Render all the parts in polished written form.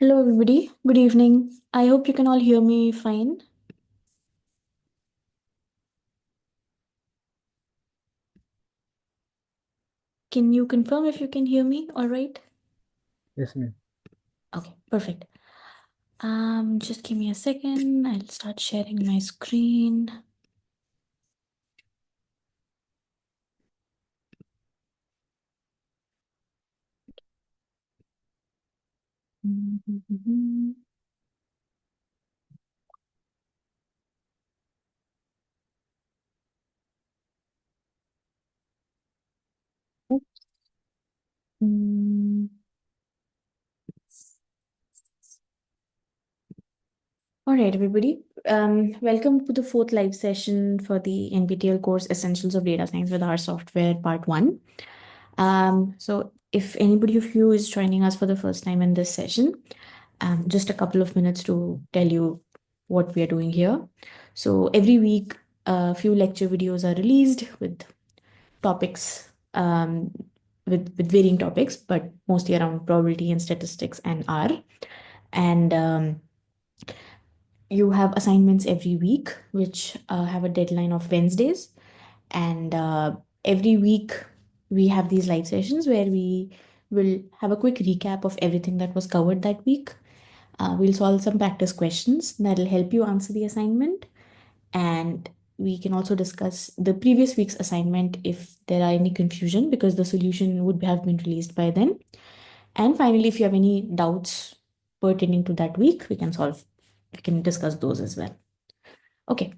Hello, everybody. Good evening. I hope you can all hear me fine. Can you confirm if you can hear me? All right. Yes, ma'am. Okay, perfect. Just give me a second. I'll start sharing my screen. Mhm. Mm. All right, everybody. Welcome to the fourth live session for the NPTEL course Essentials of Data Science with R Software Part 1. So if anybody of you is joining us for the first time in this session, just a couple of minutes to tell you what we are doing here. So every week, a few lecture videos are released with topics, with varying topics, but mostly around probability and statistics and R. And you have assignments every week, which have a deadline of Wednesdays. And every week, we have these live sessions where we will have a quick recap of everything that was covered that week. We'll solve some practice questions that'll help you answer the assignment. And we can also discuss the previous week's assignment if there are any confusion, because the solution would have been released by then. And finally, if you have any doubts pertaining to that week, we can discuss those as well. Okay.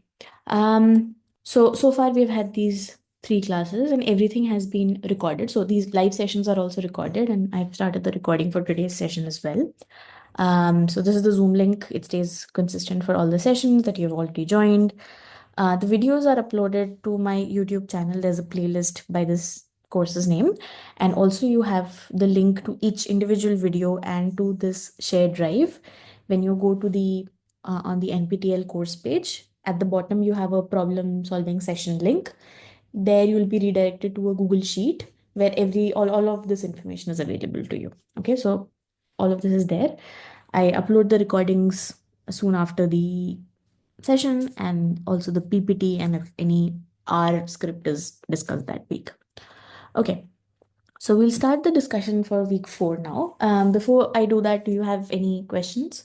So far we've had these three classes and everything has been recorded. So these live sessions are also recorded, and I've started the recording for today's session as well. So this is the Zoom link. It stays consistent for all the sessions that you've already joined. The videos are uploaded to my YouTube channel. There's a playlist by this course's name. And also you have the link to each individual video and to this shared drive. When you go to the on the NPTEL course page, at the bottom you have a problem solving session link. There you will be redirected to a Google Sheet where all of this information is available to you. Okay, so all of this is there. I upload the recordings soon after the session and also the PPT and if any R script is discussed that week. Okay, so we'll start the discussion for week 4 now. Before I do that, do you have any questions?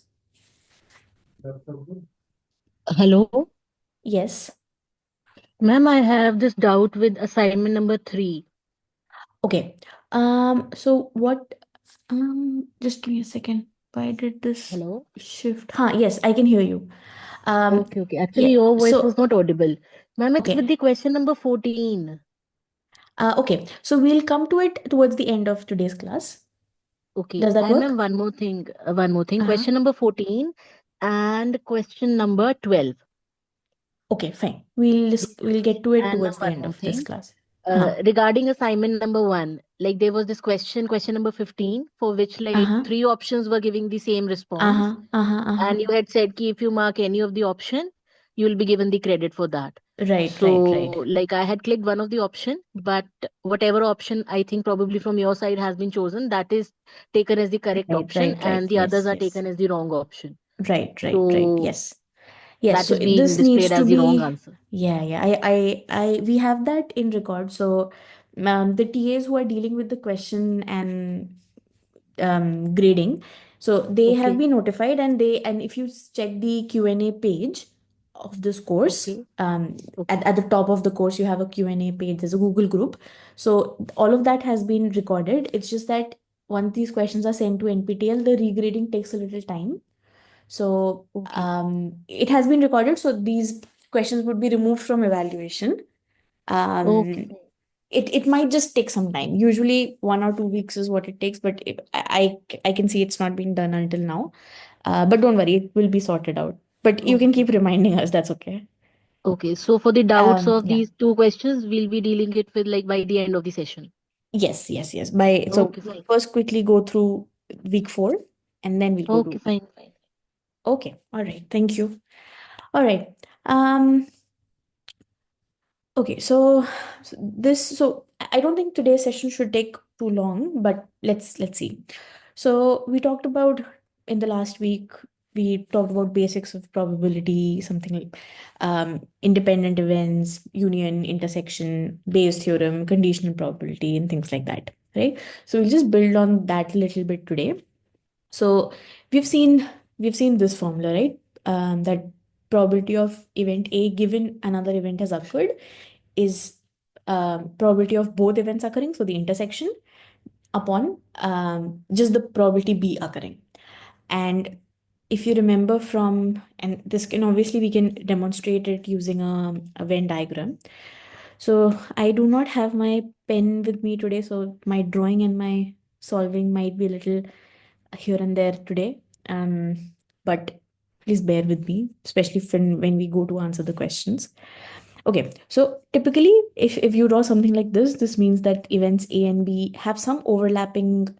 Hello, Yes. ma'am. I have this doubt with assignment number 3. Okay. So what? Just give me a second. Why did this Hello. shift? Huh, yes, I can hear you. Okay. Yeah. Actually, your voice was So, not audible. Ma'am, it's with okay. the question number 14. Okay. So we'll come to it towards the end of today's class. Okay. Does that And ma'am, work? one more thing. One more thing. Uh-huh. Question number 14 and question number 12. Okay, fine. These two We'll get to questions. it And ma'am, towards the one end more of this thing. class. Huh. Regarding assignment number 1, like there was this question number 15, for which like Uh-huh. 3 options were giving the same response. Uh-huh. Uh-huh. Uh-huh. And you had said ki if you mark any of the option, you will be given the credit for that. Right, So right, right. like I had clicked one of the option, but whatever option I think probably from your side has been chosen, that is taken as the correct Right, option, right, right. and the others Yes, are yes. taken as the wrong option. Right, right, right. So Yes. Yes, that so is being this needs displayed to as the wrong be, answer. yeah, yeah. We have that in record. So, the TAs who are dealing with the question and grading, so they have Okay, been notified, and if you check the Q&A page of this course, okay, okay, at the top of the course, you have a Q&A page. There's a Google group. So all of that has been recorded. It's just that once these questions are sent to NPTEL, the regrading takes a little time. So okay, it has been recorded. So these questions would be removed from evaluation. okay, Um, fine. it might just take some time. Usually 1 or 2 weeks is what it takes, but I can see it's not been done until now. But don't worry, it will be sorted out. But you can Okay, keep fine. reminding us. That's okay. Okay, so for the doubts of Yeah. these two questions, we'll be dealing it with like by the end of the session. Yes, yes, yes. So Okay, we'll fine. first quickly go through week 4, and then we'll go Okay, to week. fine, fine. Okay. All right. Thank you. All right. Um, Okay, so I don't think today's session should take too long, but let's see. So we talked about in the last week, we talked about basics of probability, something like independent events, union, intersection, Bayes theorem, conditional probability, and things like that, right? So we'll just build on that a little bit today. So we've seen we've seen this formula, right? That probability of event A given another event has occurred is probability of both events occurring, so the intersection, upon just the probability B occurring. And if you remember from, and this can obviously we can demonstrate it using a Venn diagram. So I do not have my pen with me today, so my drawing and my solving might be a little here and there today. But please bear with me, especially when we go to answer the questions. Okay, so typically, if you draw something like this means that events A and B have some overlapping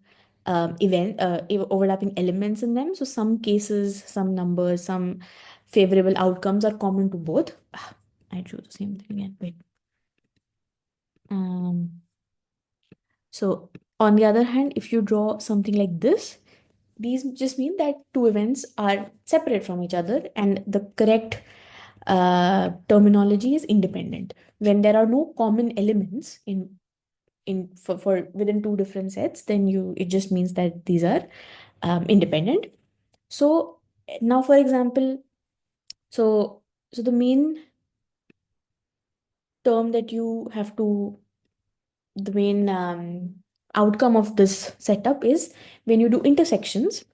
overlapping elements in them. So some cases, some numbers, some favorable outcomes are common to both. I drew the same thing again. Wait. Um, so on the other hand, if you draw something like this, these just mean that two events are separate from each other, and the correct terminology is independent. When there are no common elements for within two different sets, then it just means that these are independent. So now, for example, so the main term that you have to the main outcome of this setup is when you do intersections.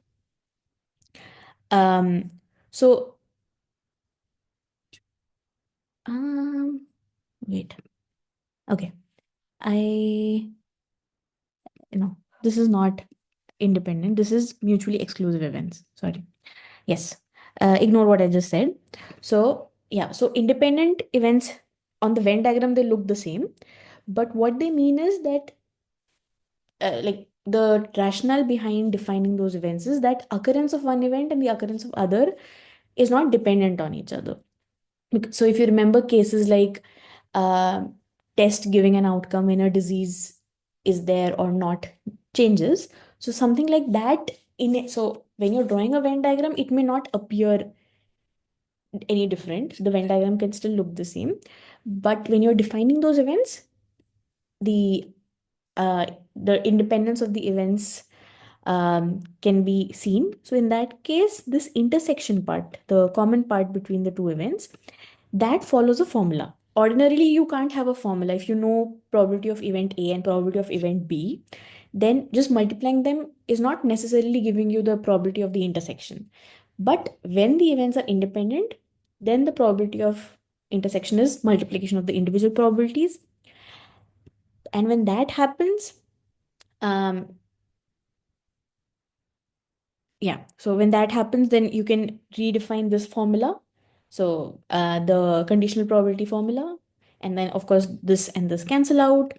Um, so wait. Okay. I this is not independent. This is mutually exclusive events. Sorry. Yes. Ignore what I just said. So yeah. So independent events on the Venn diagram, they look the same, but what they mean is that like the rationale behind defining those events is that occurrence of one event and the occurrence of other is not dependent on each other. So if you remember cases like uh, test giving an outcome when a disease is there or not changes. So something like that so when you're drawing a Venn diagram, it may not appear any different. The Venn diagram can still look the same. But when you're defining those events, the the independence of the events can be seen. So in that case, this intersection part, the common part between the two events, that follows a formula. Ordinarily, you can't have a formula. If you know probability of event A and probability of event B, then just multiplying them is not necessarily giving you the probability of the intersection. But when the events are independent, then the probability of intersection is multiplication of the individual probabilities. And when that happens, um, yeah, so when that happens, then you can redefine this formula. So the conditional probability formula, and then of course this and this cancel out.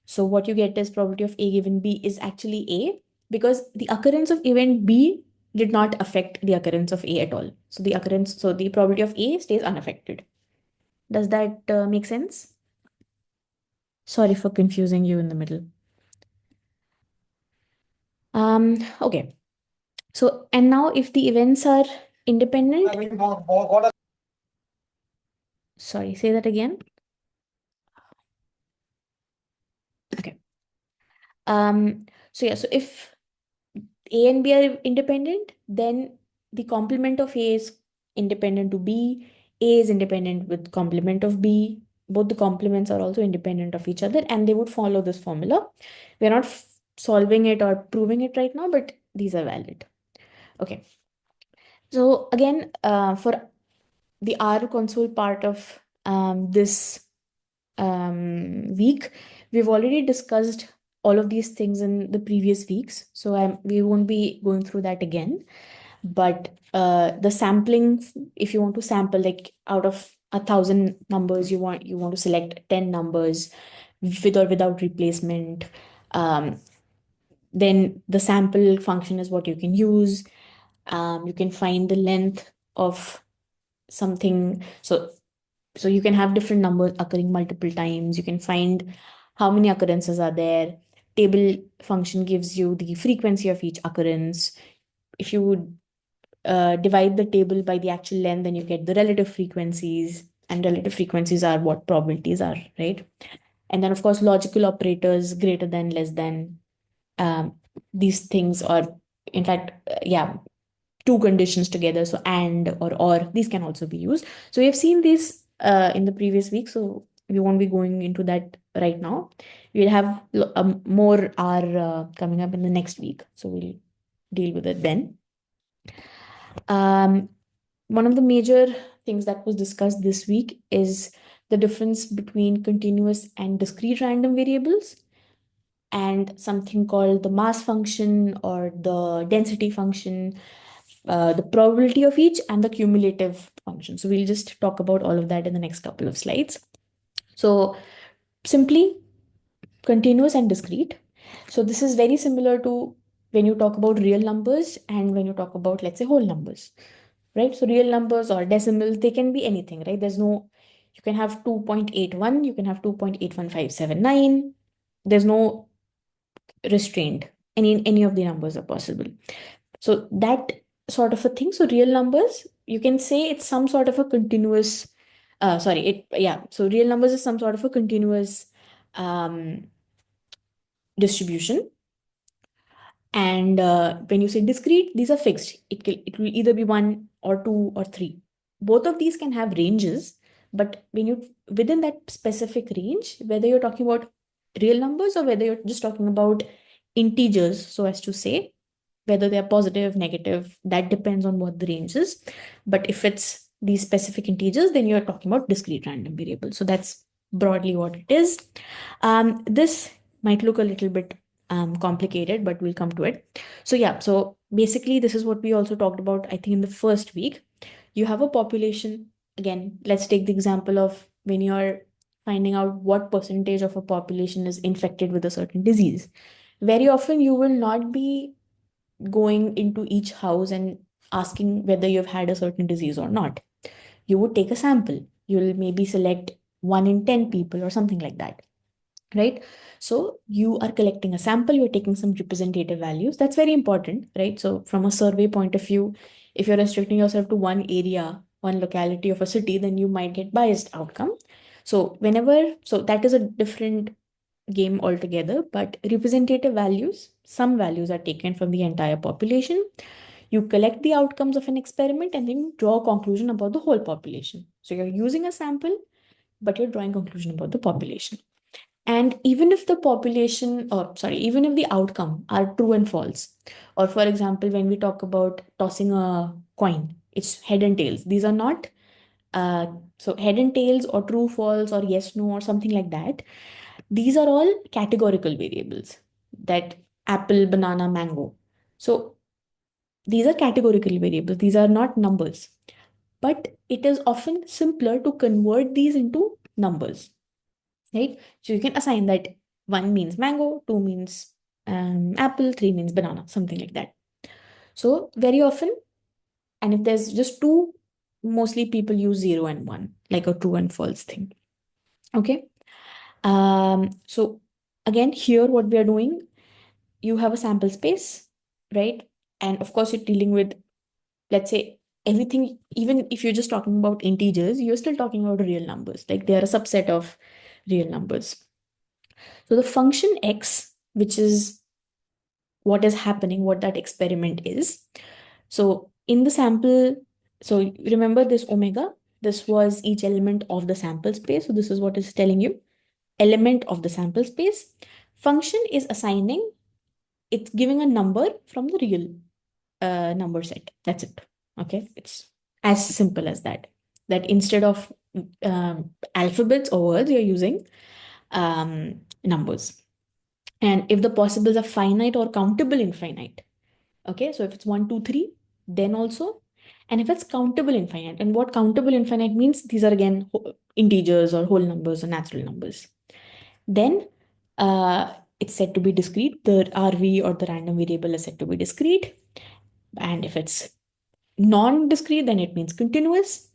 So what you get is probability of A given B is actually A, because the occurrence of event B did not affect the occurrence of A at all. So the probability of A stays unaffected. Does that make sense? Sorry for confusing you in the middle. Okay. So, and now if the events are independent, sorry, say that again. Okay. So yeah, so if A and B are independent, then the complement of A is independent to B. A is independent with complement of B. Both the complements are also independent of each other, and they would follow this formula. We're not solving it or proving it right now, but these are valid. Okay. So again, for the R console part of this week, we've already discussed all of these things in the previous weeks, so we won't be going through that again. But the sampling, if you want to sample like out of 1,000 numbers, you want to select 10 numbers with or without replacement. Um, then the sample function is what you can use. You can find the length of something. So you can have different numbers occurring multiple times. You can find how many occurrences are there. Table function gives you the frequency of each occurrence. if you would divide the table by the actual length, then you get the relative frequencies, and relative frequencies are what probabilities are, right? And then, of course, logical operators, greater than, less than, um, these things, or in fact, yeah, two conditions together. So, and or these can also be used. So, we have seen these in the previous week. So, we won't be going into that right now. We'll have more are coming up in the next week. So, we'll deal with it then. Um, One of the major things that was discussed this week is the difference between continuous and discrete random variables, and something called the mass function or the density function, the probability of each, and the cumulative function. So we'll just talk about all of that in the next couple of slides. So simply, continuous and discrete. So this is very similar to when you talk about real numbers and when you talk about, let's say, whole numbers, right? So real numbers or decimals, they can be anything, right? There's no, you can have 2.81, you can have 2.81579. There's no restraint. Any of the numbers are possible. So that sort of a thing. So real numbers, you can say it's some sort of a continuous, sorry, yeah. So real numbers is some sort of a continuous um, distribution. And when you say discrete, these are fixed. It will either be one or two or three. Both of these can have ranges, but when you within that specific range, whether you're talking about real numbers or whether you're just talking about integers, so as to say, whether they're positive, negative, that depends on what the range is. But if it's these specific integers, then you're talking about discrete random variables. So that's broadly what it is. This might look a little bit complicated, but we'll come to it. So yeah, so basically this is what we also talked about, I think, in the first week. You have a population. Again, let's take the example of when you're finding out what percentage of a population is infected with a certain disease. Very often you will not be going into each house and asking whether you've had a certain disease or not. You would take a sample. You'll maybe select 1 in 10 people or something like that, right? So you are collecting a sample, you're taking some representative values. That's very important, right? So from a survey point of view, if you're restricting yourself to one area, one locality of a city, then you might get biased outcome. So that is a different game altogether. But representative values, some values are taken from the entire population. You collect the outcomes of an experiment and then draw a conclusion about the whole population. So you're using a sample, but you're drawing conclusion about the population. And even if the population, or sorry, even if the outcome are true and false, or for example, when we talk about tossing a coin, it's head and tails. These are not, uh, so head and tails or true, false, or yes, no, or something like that. These are all categorical variables, that apple, banana, mango. So these are categorical variables. These are not numbers. But it is often simpler to convert these into numbers, right? So you can assign that one means mango, two means apple, three means banana, something like that. So very often, and if there's just two, mostly people use zero and one, like a true and false thing. Okay. So again, here what we are doing, you have a sample space, right? And of course, you're dealing with, let's say, everything. Even if you're just talking about integers, you're still talking about real numbers. Like they are a subset of real numbers. So the function x, which is what is happening, what that experiment is. So in the sample, so remember this omega, this was each element of the sample space. So this is what is telling you, element of the sample space. Function is assigning, it's giving a number from the real number set. That's it. Okay. It's as simple as that. That instead of alphabets or words, you're using numbers. And if the possibles are finite or countable infinite, okay, so if it's one, two, three, then also, and if it's countable infinite, and what countable infinite means, these are again integers or whole numbers or natural numbers, then it's said to be discrete. The RV or the random variable is said to be discrete. And if it's non-discrete, then it means continuous.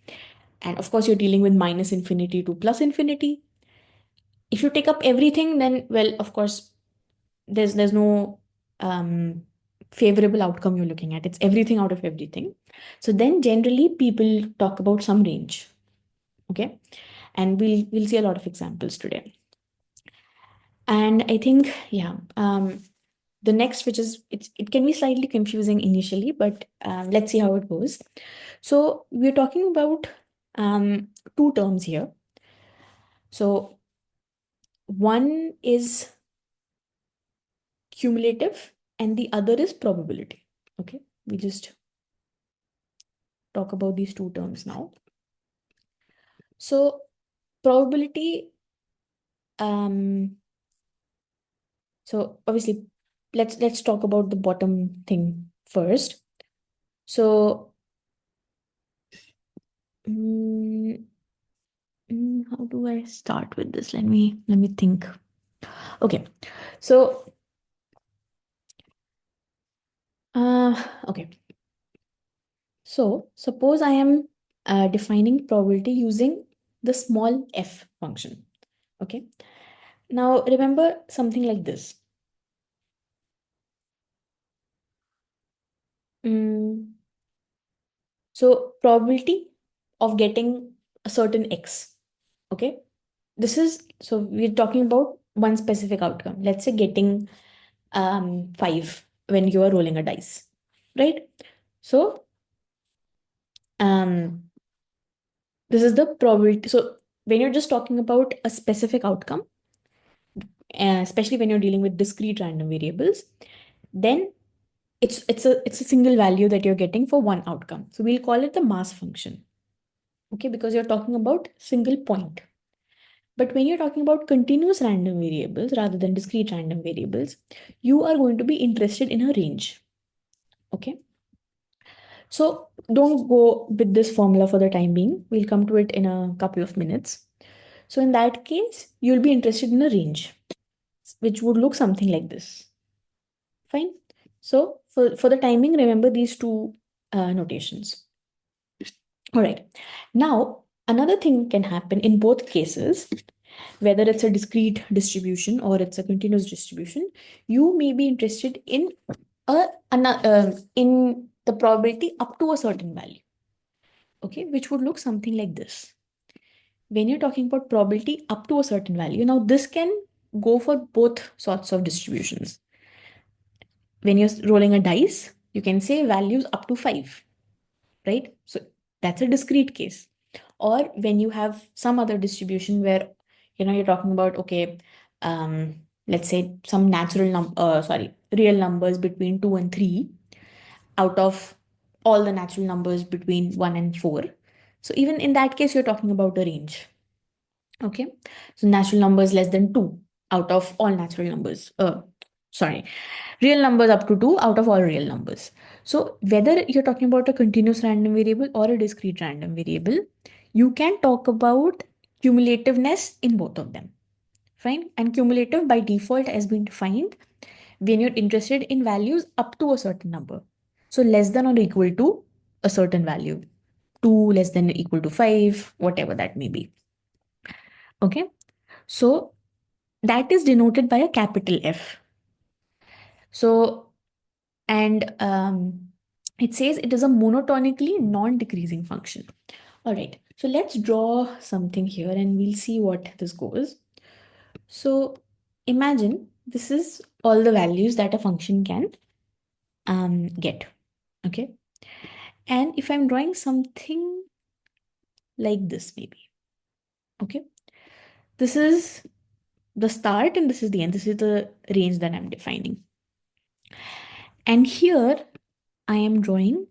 And of course, you're dealing with minus infinity to plus infinity. If you take up everything, then, well, of course, there's no um, favorable outcome you're looking at. It's everything out of everything. So then generally people talk about some range. Okay. And we'll see a lot of examples today. And I think, yeah, the next, which is it can be slightly confusing initially, but let's see how it goes. So we're talking about two terms here. So one is cumulative and the other is probability. Okay, we just talk about these two terms now. So probability, um, so obviously let's talk about the bottom thing first. So mm, how do I start with this? Let me think. Okay, so okay. So suppose I am defining probability using the small f function. Okay. Now remember something like this. Mm, so probability of getting a certain x. Okay. This is so we're talking about one specific outcome. Let's say getting 5 when you are rolling a dice, right? So um this is the probability. So when you're just talking about a specific outcome, especially when you're dealing with discrete random variables, then it's a single value that you're getting for one outcome. So we'll call it the mass function. Okay, because you're talking about single point. But when you're talking about continuous random variables rather than discrete random variables, you are going to be interested in a range. Okay. So don't go with this formula for the time being. We'll come to it in a couple of minutes. So in that case, you'll be interested in a range, which would look something like this. Fine. So for the timing, remember these two notations. All right. Now, another thing can happen in both cases, whether it's a discrete distribution or it's a continuous distribution. You may be interested in in the probability up to a certain value. Okay, which would look something like this. When you're talking about probability up to a certain value, now this can go for both sorts of distributions. When you're rolling a dice, you can say values up to 5, right? So that's a discrete case. Or when you have some other distribution where you're talking about, okay, let's say some real numbers between 2 and 3 out of all the natural numbers between 1 and 4. So even in that case, you're talking about a range. Okay, so natural numbers less than 2 out of all natural numbers. Sorry, real numbers up to 2 out of all real numbers. So whether you're talking about a continuous random variable or a discrete random variable, you can talk about cumulativeness in both of them. Fine. And cumulative by default has been defined when you're interested in values up to a certain number. So less than or equal to a certain value. 2 less than or equal to 5, whatever that may be. Okay. So that is denoted by a capital F. So, and it says it is a monotonically non-decreasing function. All right, so let's draw something here and we'll see what this goes. So imagine this is all the values that a function can get. Okay, and if I'm drawing something like this, maybe. Okay, this is the start and this is the end. This is the range that I'm defining. And here I am drawing,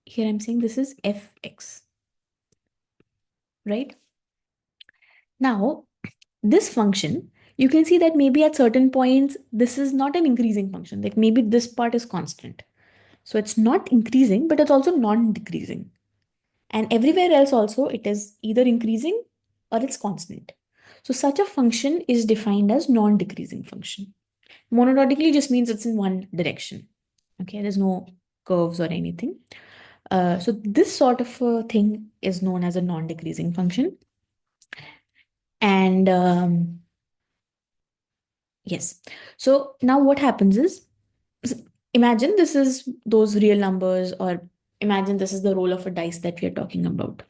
here I'm saying this is fx, right? Now, this function, you can see that maybe at certain points, this is not an increasing function. Like maybe this part is constant. So it's not increasing, but it's also non-decreasing. And everywhere else also, it is either increasing or it's constant. So such a function is defined as non-decreasing function. Monotonically just means it's in one direction. Okay, there's no curves or anything. So this sort of a thing is known as a non-decreasing function. And yes, so now what happens is Imagine this is those real numbers, or imagine this is the roll of a dice that we are talking about.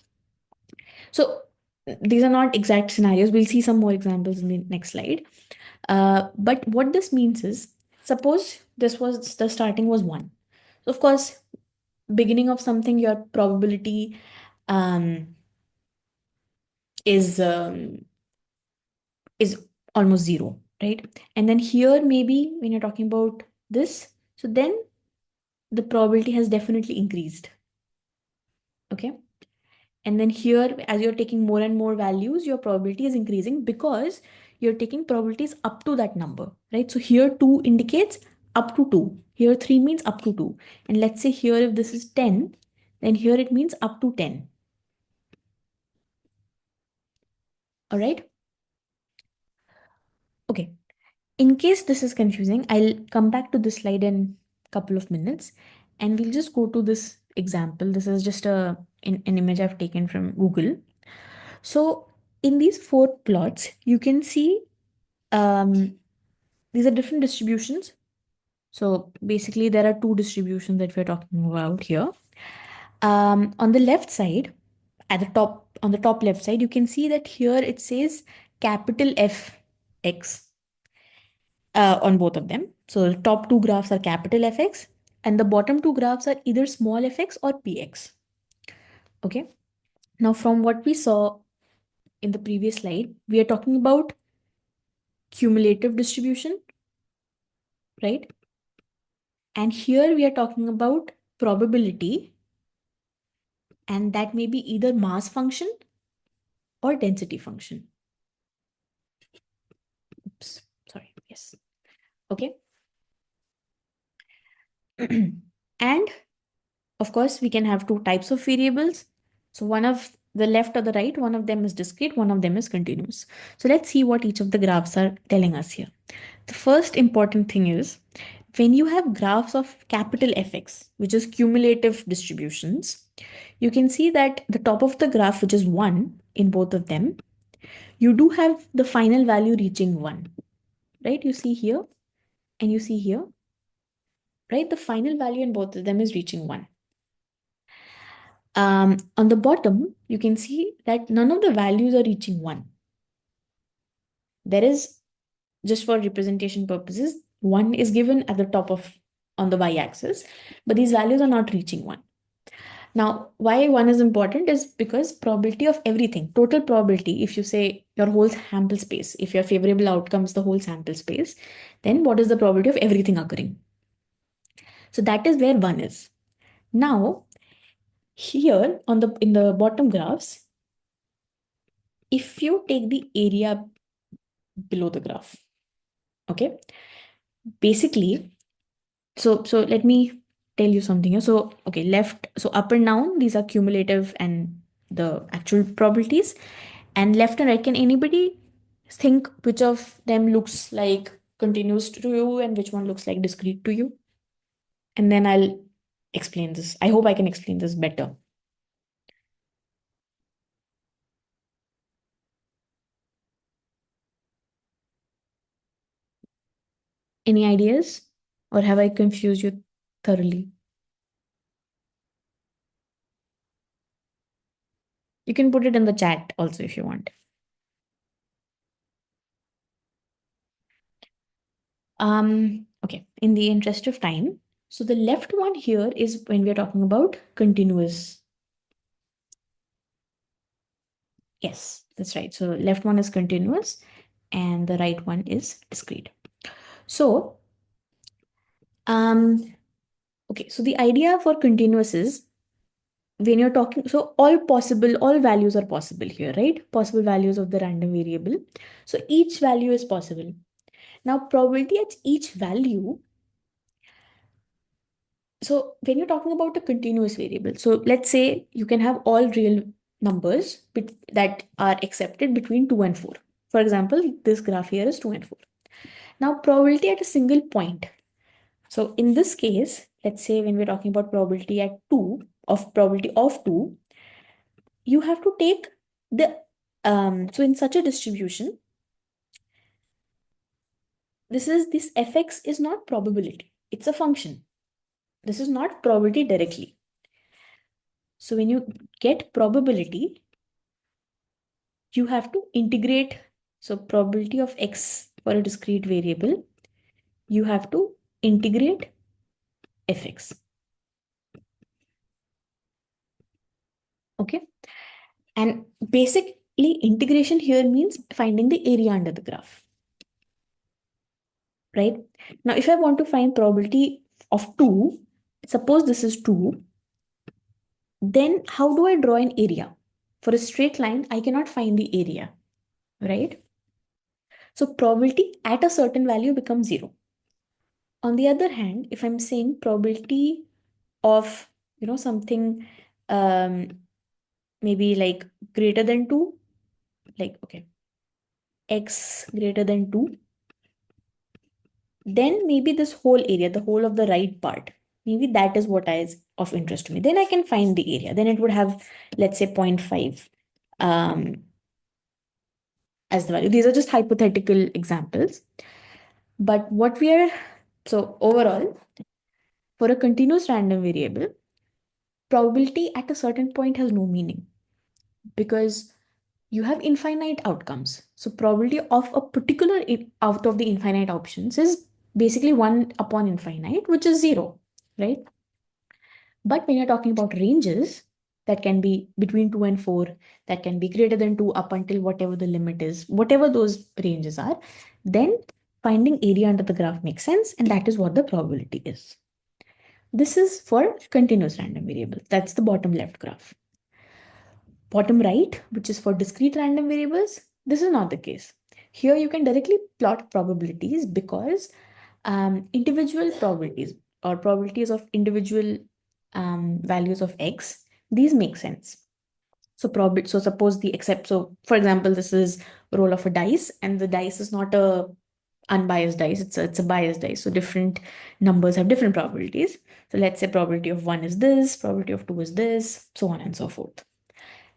So these are not exact scenarios. We'll see some more examples in the next slide. But what this means is, suppose this was the starting was one. So of course, beginning of something, your probability um, is is almost zero, right? And then here, maybe when you're talking about this, so then the probability has definitely increased. Okay. And then here, as you're taking more and more values, your probability is increasing because you're taking probabilities up to that number, right? So here 2 indicates up to 2. Here 3 means up to 2. And let's say here if this is 10, then here it means up to 10. All right. Okay. In case this is confusing, I'll come back to this slide in a couple of minutes and we'll just go to this example. This is just an image I've taken from Google. So in these 4 plots, you can see um, these are different distributions. So basically, there are 2 distributions that we're talking about here. On the left side, at the top, on the top left side, you can see that here it says capital F X on both of them. So the top 2 graphs are capital Fx, and the bottom 2 graphs are either small fx or px. Okay. Now, from what we saw in the previous slide, we are talking about cumulative distribution, right? And here we are talking about probability, and that may be either mass function or density function. Oops, sorry. Yes. Okay. And of course, we can have 2 types of variables. So one of the left or the right, one of them is discrete, one of them is continuous. So let's see what each of the graphs are telling us here. The first important thing is when you have graphs of capital Fx, which is cumulative distributions, you can see that the top of the graph, which is 1 in both of them, you do have the final value reaching 1, right? You see here and you see here, right? The final value in both of them is reaching 1. On the bottom, you can see that none of the values are reaching 1. There is, just for representation purposes, 1 is given at the top of on the y-axis, but these values are not reaching 1. Now, why 1 is important is because probability of everything, total probability, if you say your whole sample space, if your favorable outcome is the whole sample space, then what is the probability of everything occurring? So that is where 1 is. Now, here on the in the bottom graphs, if you take the area below the graph, okay, basically, so let me tell you something here. So okay, left, so up and down, these are cumulative and the actual probabilities, and left and right, can anybody think which of them looks like continuous to you and which one looks like discrete to you? And then I'll explain this. I hope I can explain this better. Any ideas? Or have I confused you thoroughly? You can put it in the chat also if you want. Okay, in the interest of time, so the left one here is when we are talking about continuous. Yes, that's right. So left one is continuous and the right one is discrete. So, um, okay, so the idea for continuous is when you're talking, so all values are possible here, right? Possible values of the random variable. So each value is possible. Now, probability at each value. So when you're talking about a continuous variable, so let's say you can have all real numbers that are accepted between 2 and 4. For example, this graph here is 2 and 4. Now, probability at a single point. So in this case, let's say when we're talking about probability at 2, of probability of 2, you have to take the, so in such a distribution, this fx is not probability, it's a function. This is not probability directly. So when you get probability, you have to integrate. So probability of x for a discrete variable, you have to integrate fx. Okay. And basically, integration here means finding the area under the graph. Right? Now, if I want to find probability of 2, suppose this is 2, then how do I draw an area? For a straight line, I cannot find the area, right? So probability at a certain value becomes 0. On the other hand, if I'm saying probability of, something um, maybe like greater than 2, like, okay, x greater than 2, then maybe this whole area, the whole of the right part, maybe that is what is of interest to me. Then I can find the area. Then it would have, let's say, 0.5 as the value. These are just hypothetical examples. But what we are, so overall, for a continuous random variable, probability at a certain point has no meaning because you have infinite outcomes. So probability of a particular out of the infinite options is basically 1 upon infinite, which is 0, right? But when you're talking about ranges, that can be between 2 and 4, that can be greater than 2 up until whatever the limit is, whatever those ranges are, then finding area under the graph makes sense, and that is what the probability is. This is for continuous random variables. That's the bottom left graph. Bottom right, which is for discrete random variables, this is not the case. Here you can directly plot probabilities because individual probabilities or probabilities of individual values of x, these make sense. So probably, so suppose the except, so for example, this is roll of a dice, and the dice is not a unbiased dice, it's a biased dice. So different numbers have different probabilities. So let's say probability of 1 is this, probability of 2 is this, so on and so forth.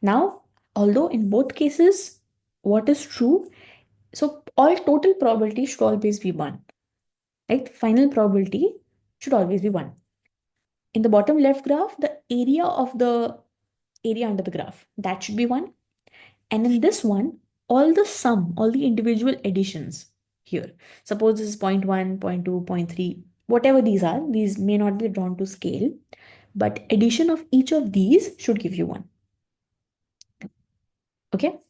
Now, although in both cases, what is true, so all total probability should always be 1, right? Final probability should always be 1. In the bottom left graph, the area of the area under the graph, that should be 1. And in this one, all the sum, all the individual additions here. Suppose this is 0.1, 0.2, 0.3, whatever these are, these may not be drawn to scale, but addition of each of these should give you 1. Okay?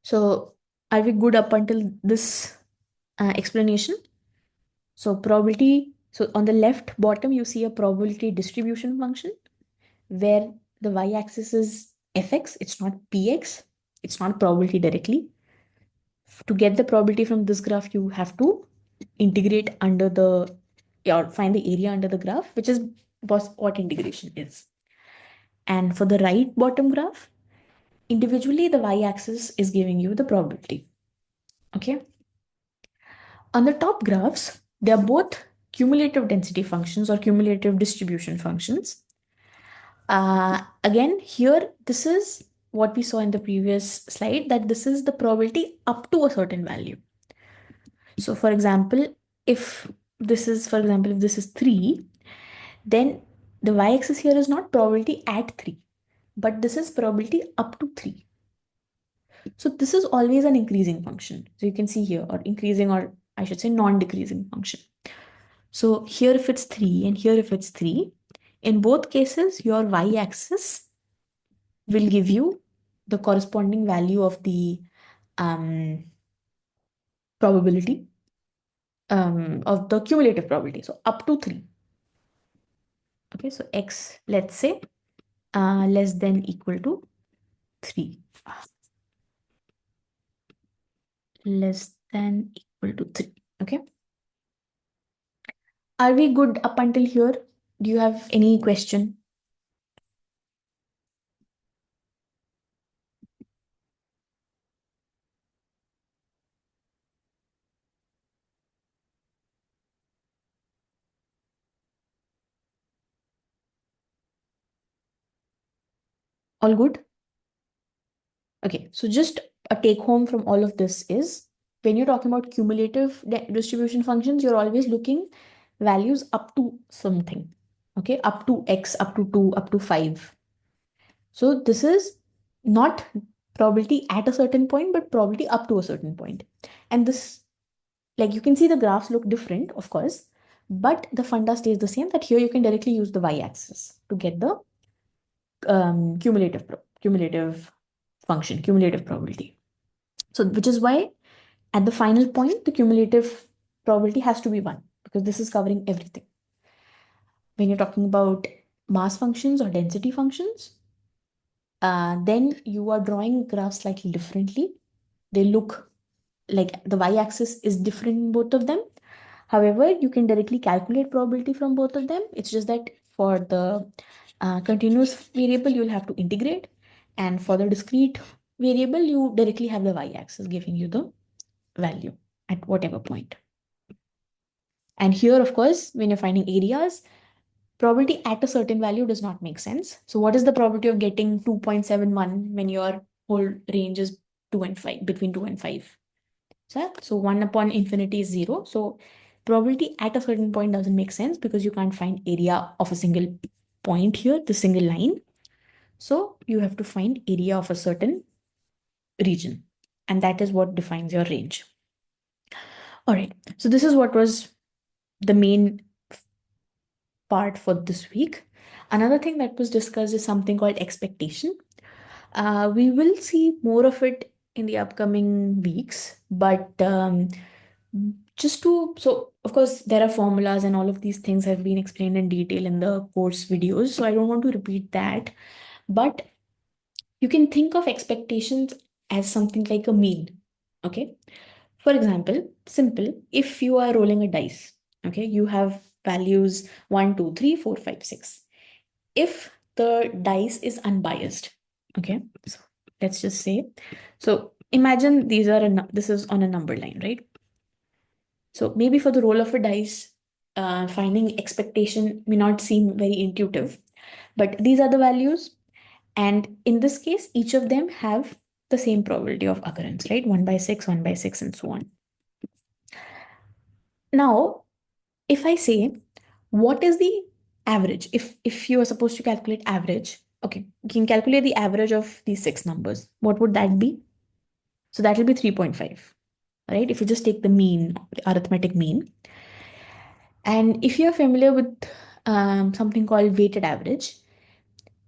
So are we good up until this explanation? So probability, so on the left bottom, you see a probability distribution function where the y-axis is fx, it's not px, it's not probability directly. To get the probability from this graph, you have to integrate under the, or find the area under the graph, which is what integration is. And for the right bottom graph, individually the y-axis is giving you the probability. Okay. On the top graphs, they are both cumulative density functions or cumulative distribution functions. Again, here, this is what we saw in the previous slide, that this is the probability up to a certain value. So for example, if this is, for example, if this is 3, then the y-axis here is not probability at 3, but this is probability up to 3. So this is always an increasing function. So you can see here, or increasing, or I should say non-decreasing function. So here if it's 3 and here if it's 3, in both cases, your y-axis will give you the corresponding value of the probability of the cumulative probability. So up to 3. Okay, so x, let's say, less than equal to 3. Less than equal to 3. Okay. Are we good up until here? Do you have any question? All good? Okay, so just a take home from all of this is when you're talking about cumulative distribution functions, you're always looking values up to something. Okay, up to x, up to 2, up to 5. So this is not probability at a certain point, but probability up to a certain point. And this, like, you can see the graphs look different, of course, but the funda stays the same, that here you can directly use the y-axis to get the cumulative function, cumulative probability. So which is why at the final point, the cumulative probability has to be 1, because this is covering everything. When you're talking about mass functions or density functions, then you are drawing graphs slightly differently. They look like the y-axis is different in both of them. However, you can directly calculate probability from both of them. It's just that for the continuous variable, you'll have to integrate. And for the discrete variable, you directly have the y-axis giving you the value at whatever point. And here, of course, when you're finding areas, probability at a certain value does not make sense. So what is the probability of getting 2.71 when your whole range is 2 and 5, between 2 and 5? So 1 upon infinity is 0. So probability at a certain point doesn't make sense because you can't find area of a single point here, the single line. So you have to find area of a certain region. And that is what defines your range. All right. So this is what was the main part for this week. Another thing that was discussed is something called expectation. We will see more of it in the upcoming weeks, but just to, so of course, there are formulas and all of these things have been explained in detail in the course videos. So I don't want to repeat that, but you can think of expectations as something like a mean. Okay. For example, simple, if you are rolling a dice, okay, you have values 1, 2, 3, 4, 5, 6. If the dice is unbiased, okay, so let's just say, so imagine these are this is on a number line, right? So maybe for the roll of a dice, finding expectation may not seem very intuitive, but these are the values, and in this case each of them have the same probability of occurrence, right? 1 by 6, 1 by 6, and so on. Now if I say, what is the average, if you are supposed to calculate average, okay, you can calculate the average of these 6 numbers, what would that be? So that will be 3.5, right? If you just take the mean, arithmetic mean. And if you're familiar with something called weighted average,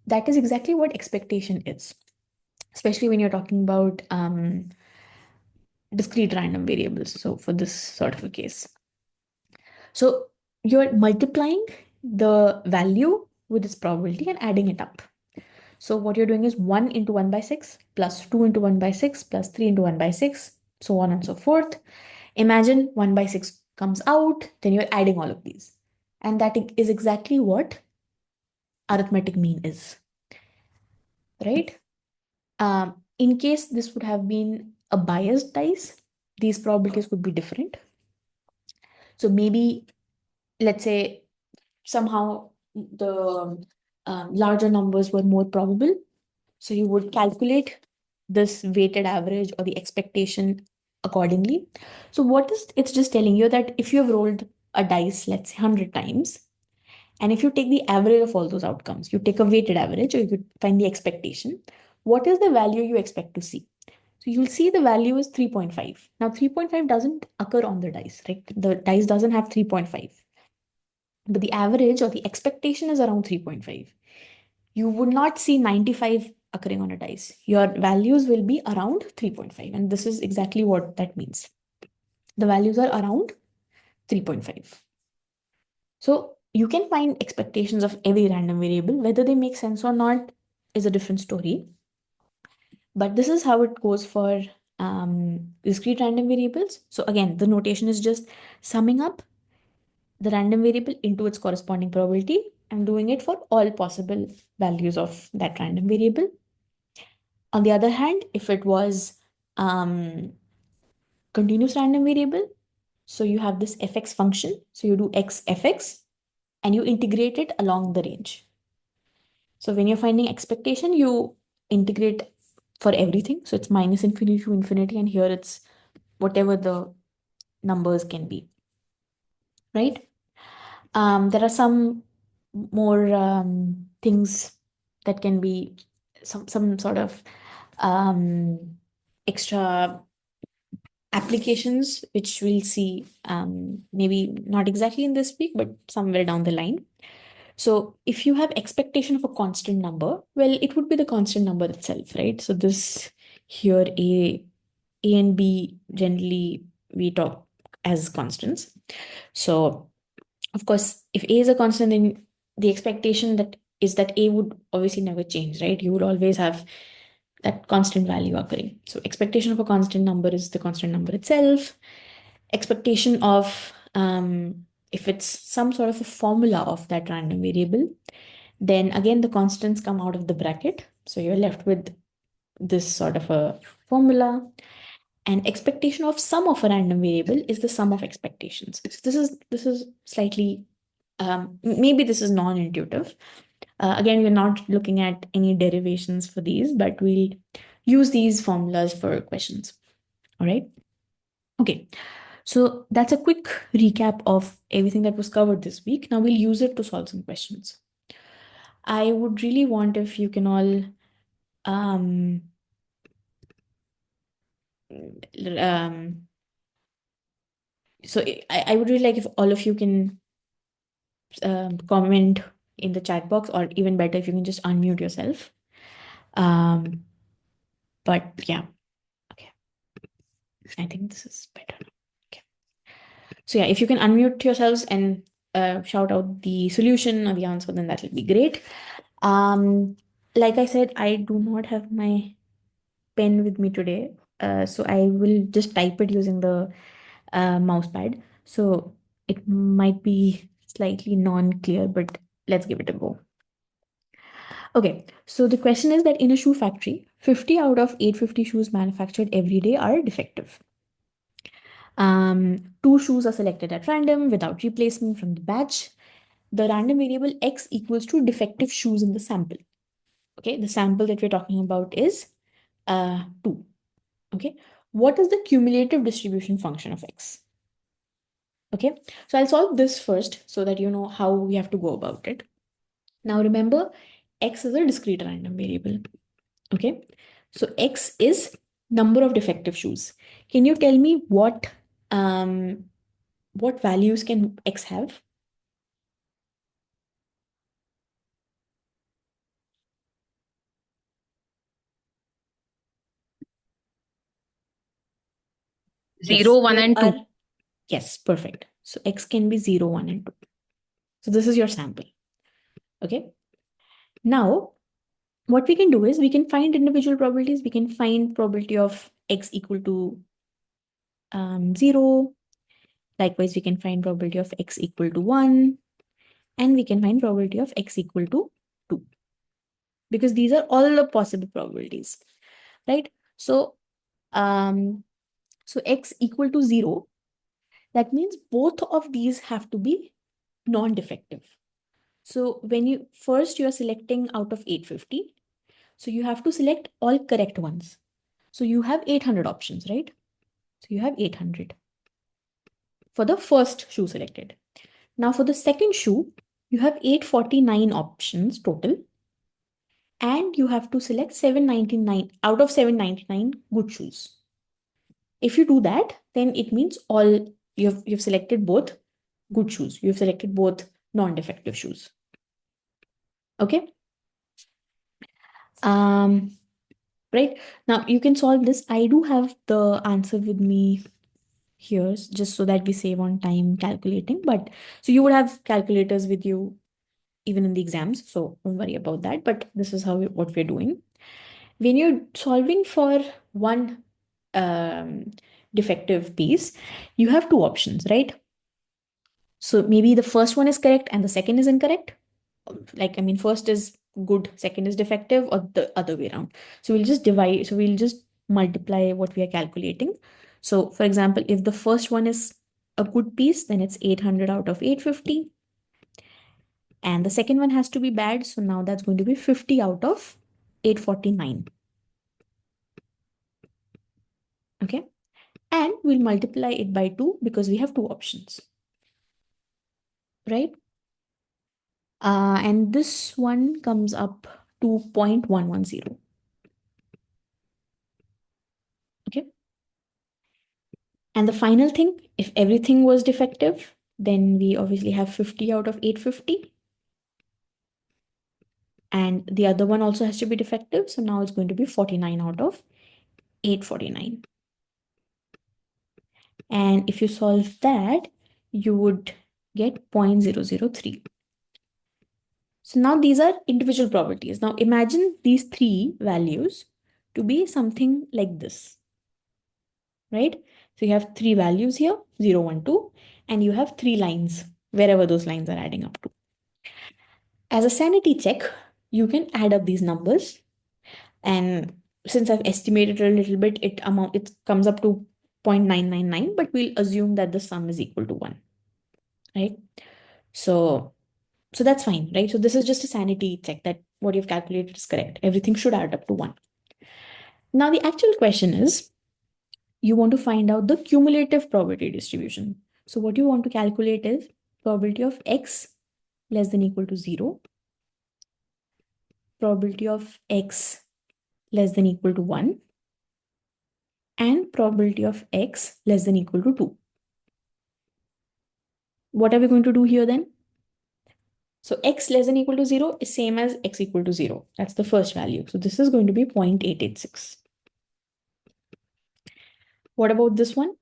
that is exactly what expectation is, especially when you're talking about discrete random variables. So for this sort of a case, so you're multiplying the value with its probability and adding it up. So what you're doing is 1 into 1 by 6 plus 2 into 1 by 6 plus 3 into 1 by 6, so on and so forth. Imagine 1 by 6 comes out, then you're adding all of these. And that is exactly what arithmetic mean is, right? In case this would have been a biased dice, these probabilities would be different. So maybe, let's say, somehow the larger numbers were more probable. So you would calculate this weighted average or the expectation accordingly. So what is it's just telling you that if you have rolled a dice, let's say 100 times, and if you take the average of all those outcomes, you take a weighted average or you could find the expectation, what is the value you expect to see? So you'll see the value is 3.5. Now 3.5 doesn't occur on the dice, right? The dice doesn't have 3.5. But the average or the expectation is around 3.5. You would not see 95 occurring on a dice. Your values will be around 3.5. And this is exactly what that means. The values are around 3.5. So you can find expectations of every random variable. Whether they make sense or not is a different story. But this is how it goes for discrete random variables. So again, the notation is just summing up the random variable into its corresponding probability and doing it for all possible values of that random variable. On the other hand, if it was continuous random variable, so you have this fx function, so you do x fx and you integrate it along the range. So when you're finding expectation, you integrate for everything. So it's minus infinity to infinity, and here it's whatever the numbers can be, right? There are some more things that can be some sort of extra applications which we'll see, maybe not exactly in this week but somewhere down the line. So if you have expectation of a constant number, well, it would be the constant number itself, right? So this here, a and b, generally we talk as constants. So of course, if a is a constant, then the expectation that is that a would obviously never change, right? You would always have that constant value occurring. So expectation of a constant number is the constant number itself. Expectation of, if it's some sort of a formula of that random variable, then again the constants come out of the bracket. So you're left with this sort of a formula. And expectation of sum of a random variable is the sum of expectations. So this is slightly, maybe this is non-intuitive. Again, we're not looking at any derivations for these, but we'll use these formulas for questions. All right. Okay. So that's a quick recap of everything that was covered this week. Now we'll use it to solve some questions. I would really want if you can all um, um, so I would really like if all of you can comment in the chat box, or even better if you can just unmute yourself. Um, but yeah, okay. I think this is better. Okay. So yeah, if you can unmute yourselves and shout out the solution or the answer, then that will be great. Like I said, I do not have my pen with me today. So I will just type it using the mouse pad. So it might be slightly non-clear, but let's give it a go. Okay, so the question is that in a shoe factory, 50 out of 850 shoes manufactured every day are defective. Two shoes are selected at random without replacement from the batch. The random variable x equals to defective shoes in the sample. Okay, the sample that we're talking about is 2. Okay, what is the cumulative distribution function of x? Okay, so I'll solve this first so that you know how we have to go about it. Now remember, x is a discrete random variable. Okay, so x is number of defective shoes. Can you tell me what values can x have? Yes, 0, 1, there and are. 2. Yes, perfect. So x can be 0, 1, and 2. So this is your sample. Okay. Now, what we can do is we can find individual probabilities. We can find probability of x equal to 0. Likewise, we can find probability of x equal to 1. And we can find probability of x equal to 2. Because these are all the possible probabilities, right? So, so x equal to 0, that means both of these have to be non-defective. So when you're selecting out of 850, so you have to select all correct ones. So you have 800 options, right? So you have 800 for the first shoe selected. Now for the second shoe, you have 849 options total, and you have to select 799 out of 799 good shoes. If you do that, then it means all you've selected both good shoes. You've selected both non-defective shoes. Okay. Um, right. Now you can solve this. I do have the answer with me here, just so that we save on time calculating. But so you would have calculators with you even in the exams, so don't worry about that. But this is what we're doing. When you're solving for one um, defective piece, you have two options, right? So maybe the first one is correct and the second is incorrect. Like, I mean, first is good, second is defective, or the other way around. So we'll just multiply what we are calculating. So, for example, if the first one is a good piece, then it's 800 out of 850. And the second one has to be bad. So now that's going to be 50 out of 849. Okay. And we'll multiply it by 2 because we have two options. Right? And this one comes up to 0.110. Okay. And the final thing, if everything was defective, then we obviously have 50 out of 850. And the other one also has to be defective. So now it's going to be 49 out of 849. And if you solve that, you would get 0.003. So now these are individual probabilities. Now imagine these three values to be something like this, right? So you have three values here, 0, 1, 2, and you have three lines, wherever those lines are adding up to. As a sanity check, you can add up these numbers, and since I've estimated a little bit, it comes up to 0.999, but we'll assume that the sum is equal to 1, right? So that's fine, right? So this is just a sanity check that what you've calculated is correct. Everything should add up to 1. Now the actual question is, you want to find out the cumulative probability distribution. So what you want to calculate is probability of x less than equal to 0, probability of x less than equal to 1, and probability of x less than equal to 2. What are we going to do here then? So x less than equal to 0 is same as x equal to 0. That's the first value. So this is going to be 0.886. What about this one?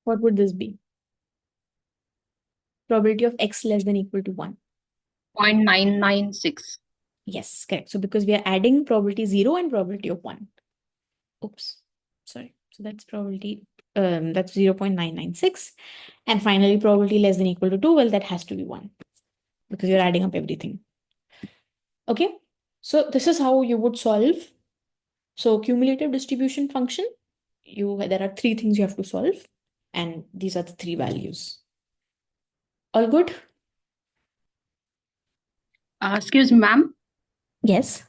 What would this be? Probability of x less than equal to 1. 0.996. Yes, correct. So because we are adding probability 0 and probability of 1. Oops, sorry. So that's probability, that's 0.996. And finally, probability less than equal to 2, well, that has to be 1 because you're adding up everything. Okay, so this is how you would solve. So cumulative distribution function, there are three things you have to solve, and these are the three values. All good? Excuse me, ma'am. Yes.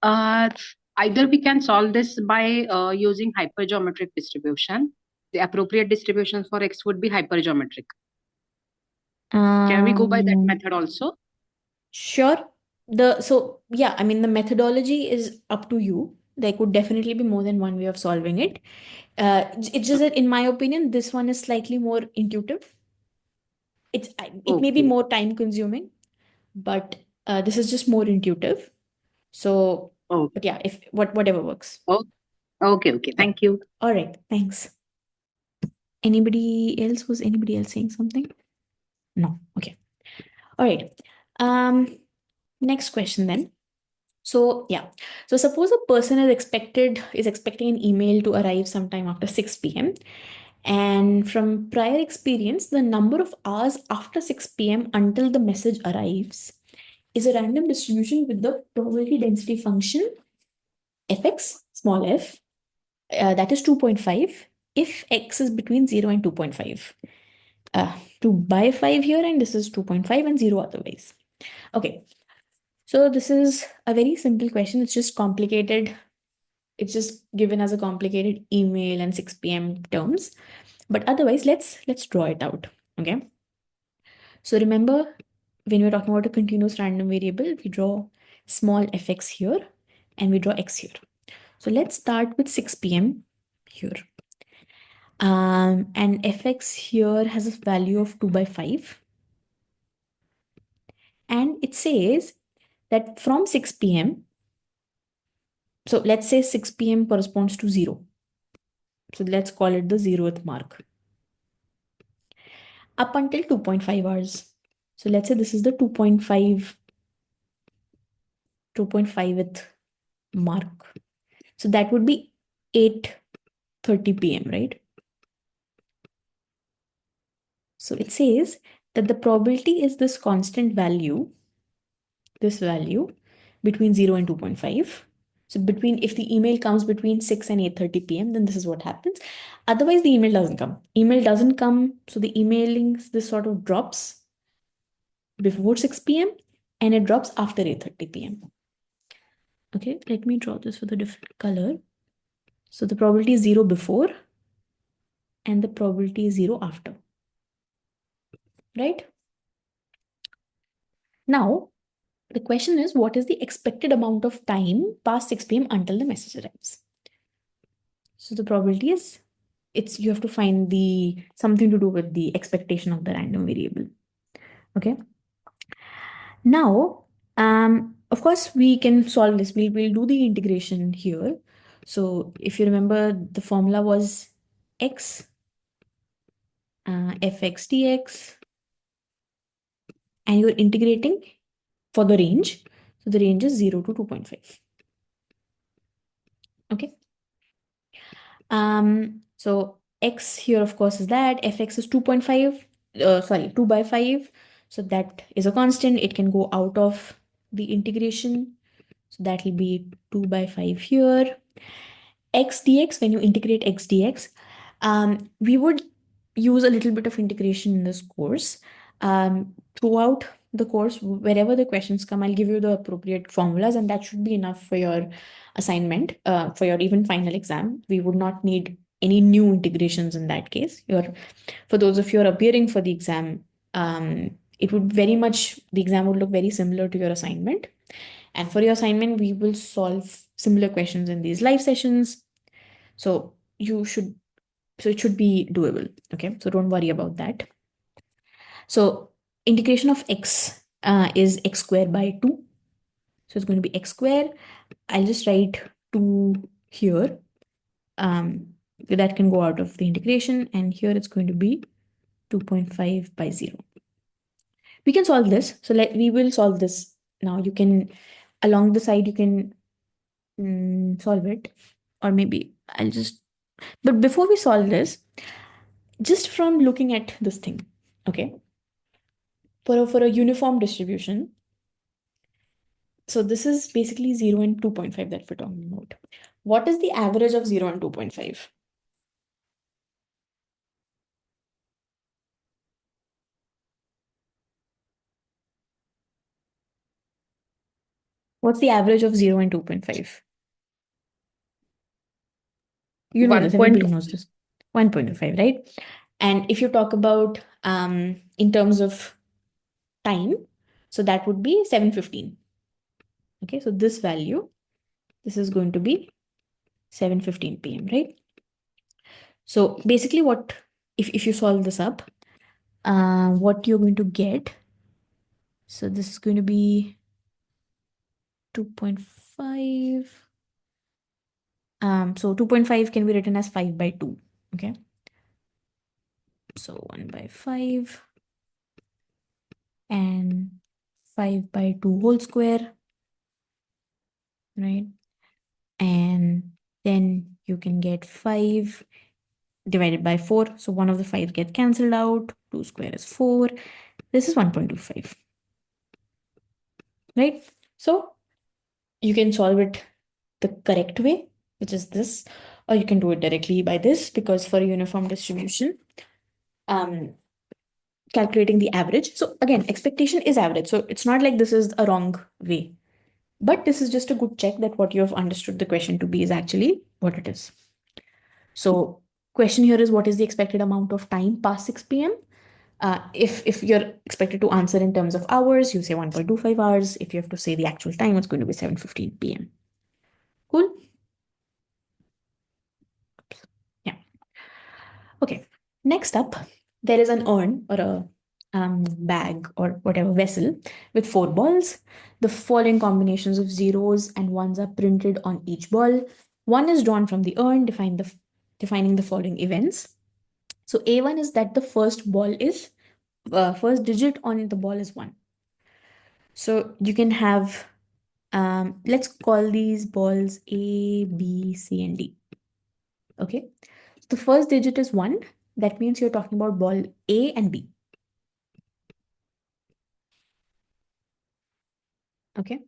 Either we can solve this by using hypergeometric distribution. The appropriate distribution for x would be hypergeometric. Can we go by that method also? Sure. Yeah, I mean, the methodology is up to you. There could definitely be more than one way of solving it. It's just that, in my opinion, this one is slightly more intuitive. It may be Okay. more time consuming, but this is just more intuitive. So, Oh, but yeah, if whatever works. oh, okay. Yeah. Thank you. All right. Thanks. Was anybody else saying something? No. Okay. All right. Next question then. So yeah. So suppose a person is expecting an email to arrive sometime after 6 p.m. And from prior experience, the number of hours after 6 p.m. until the message arrives is a random distribution with the probability density function fx, small f, that is 2.5, if x is between 0 and 2.5. 2 by 5 here, and this is 2.5 and 0 otherwise. Okay, so this is a very simple question. It's just complicated. It's just given as a complicated email and 6 p.m. terms. But otherwise, let's draw it out. Okay. So remember, when we're talking about a continuous random variable, we draw small fx here and we draw x here. So let's start with 6 p.m. here. And fx here has a value of 2 by 5. And it says that from 6 p.m., so let's say 6 p.m. corresponds to 0. So let's call it the 0th mark. Up until 2.5 hours. So let's say this is the 2.5th mark. So that would be 8:30 p.m., right? So it says that the probability is this constant value, this value between 0 and 2.5. So if the email comes between 6 and 8:30 p.m., then this is what happens. Otherwise, the email doesn't come. Email doesn't come, so the emailing, this sort of drops before 6 p.m. and it drops after 8:30 p.m. Okay, let me draw this with a different color. So the probability is 0 before and the probability is 0 after. Right? Now, the question is, what is the expected amount of time past 6 p.m. until the message arrives? So the probability is, you have to find the something to do with the expectation of the random variable. Okay. Now, of course, we can solve this. We'll do the integration here. So if you remember, the formula was x fx dx, and you're integrating for the range. So the range is 0 to 2.5. Okay. So x here, of course, is that fx is 2.5, 2 by 5. So that is a constant. It can go out of the integration. So that will be 2 by 5 here. X dx, when you integrate x dx, we would use a little bit of integration in this course. Throughout the course, wherever the questions come, I'll give you the appropriate formulas, and that should be enough for your assignment, for your even final exam. We would not need any new integrations in that case. For those of you who are appearing for the exam, it would the exam would look very similar to your assignment. And for your assignment, we will solve similar questions in these live sessions. So it should be doable. Okay, so don't worry about that. So integration of x is x squared by 2. So it's going to be x squared. I'll just write 2 here. That can go out of the integration, and here it's going to be 2.5 by 0. We can solve this. So we will solve this now. You can, along the side, you can solve it, or maybe but before we solve this, just from looking at this thing, okay, for a uniform distribution, so this is basically 0 and 2.5 that we're talking about. What is the average of 0 and 2.5? What's the average of 0 and 2.5? You know this, everybody knows this. 1.5, right? And if you talk about in terms of time, so that would be 7:15. Okay, so this value, this is going to be 7:15 p.m., right? So basically if you solve this up, what you're going to get, so this is going to be 2.5. So 2.5 can be written as 5 by 2. Okay. So 1 by 5 and 5 by 2 whole square, right? And then you can get 5 divided by 4. So one of the 5 get cancelled out. 2 square is 4. This is 1.25. Right? So you can solve it the correct way, which is this, or you can do it directly by this, because for a uniform distribution, calculating the average. So again, expectation is average. So it's not like this is a wrong way, but this is just a good check that what you have understood the question to be is actually what it is. So question here is, what is the expected amount of time past 6 p.m.? If you're expected to answer in terms of hours, you say 1.25 hours. If you have to say the actual time, it's going to be 7:15 p.m. Cool? Yeah. Okay. Next up, there is an urn or a bag or whatever vessel with 4 balls. The following combinations of zeros and ones are printed on each ball. One is drawn from the urn, defining the following events. So A1 is that the first digit on the ball is 1. So you can have, let's call these balls A, B, C, and D. Okay. The first digit is 1. That means you're talking about ball A and B. Okay.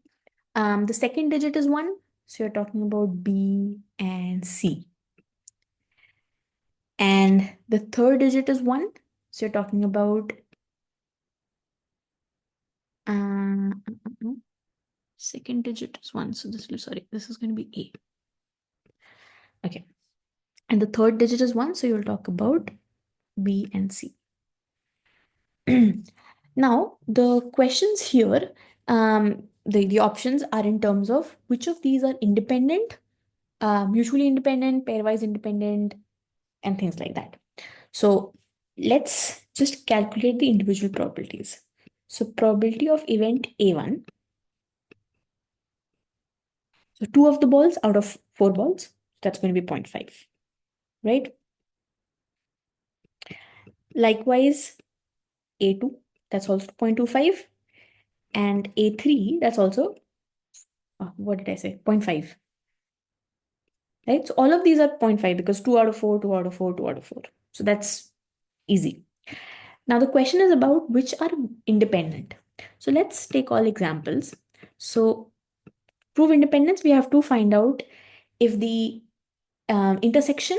The second digit is 1. So you're talking about B and C. And the third digit is 1. So you're talking about second digit is 1. So this is going to be A. Okay. And the third digit is 1, so you'll talk about B and C. Now, the questions here, the options are in terms of which of these are independent, mutually independent, pairwise independent, and things like that. So let's just calculate the individual probabilities. So probability of event A1. So 2 of the balls out of 4 balls, that's going to be 0.5, right? Likewise, A2, that's also 0.25. And A3, that's also, what did I say? 0.5. Right? So all of these are 0.5 because 2 out of 4, 2 out of 4, 2 out of 4. So that's easy. Now the question is about which are independent. So let's take all examples. So prove independence, we have to find out if the intersection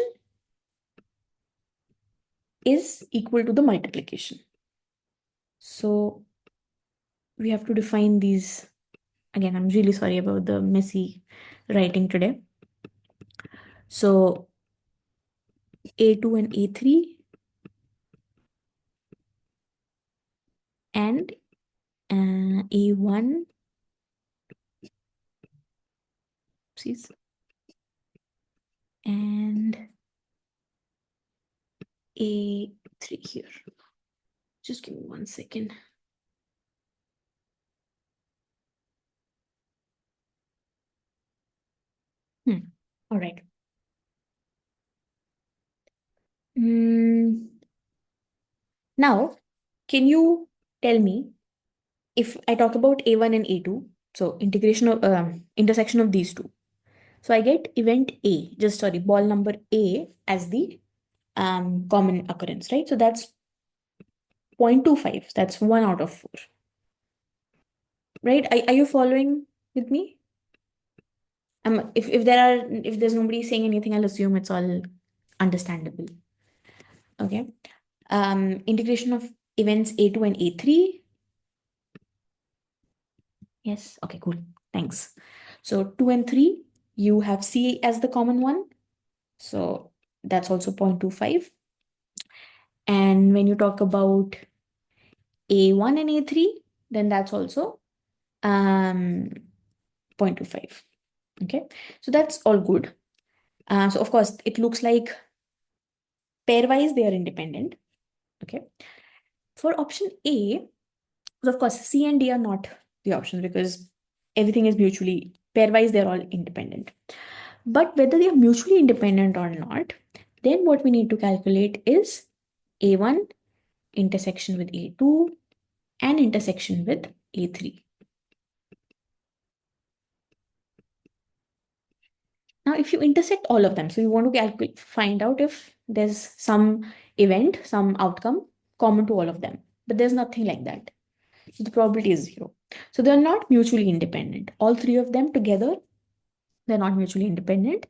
is equal to the multiplication. So we have to define these. Again, I'm really sorry about the messy writing today. So A2 and A3 and A1 and A3 here. Just give me 1 second. All right. Now, can you tell me if I talk about A1 and A2, so integration of intersection of these two. So I get event A, just sorry, ball number A as the common occurrence, right? So that's 0.25. That's 1 out of 4. Right? Are you following with me? If there's nobody saying anything, I'll assume it's all understandable. Okay. Integration of events A2 and A3. Yes. Okay, cool. Thanks. So 2 and 3, you have C as the common one. So that's also 0.25. And when you talk about A1 and A3, then that's also 0.25. Okay. So that's all good. So of course, it looks like pairwise they are independent. Okay. For option A, so of course, C and D are not the options because everything is mutually pairwise, they're all independent. But whether they are mutually independent or not, then what we need to calculate is A1 intersection with A2 and intersection with A3. Now, if you intersect all of them, so you want to calculate, find out if there's some event, some outcome common to all of them, but there's nothing like that. So the probability is 0. So they're not mutually independent. All 3 of them together, they're not mutually independent,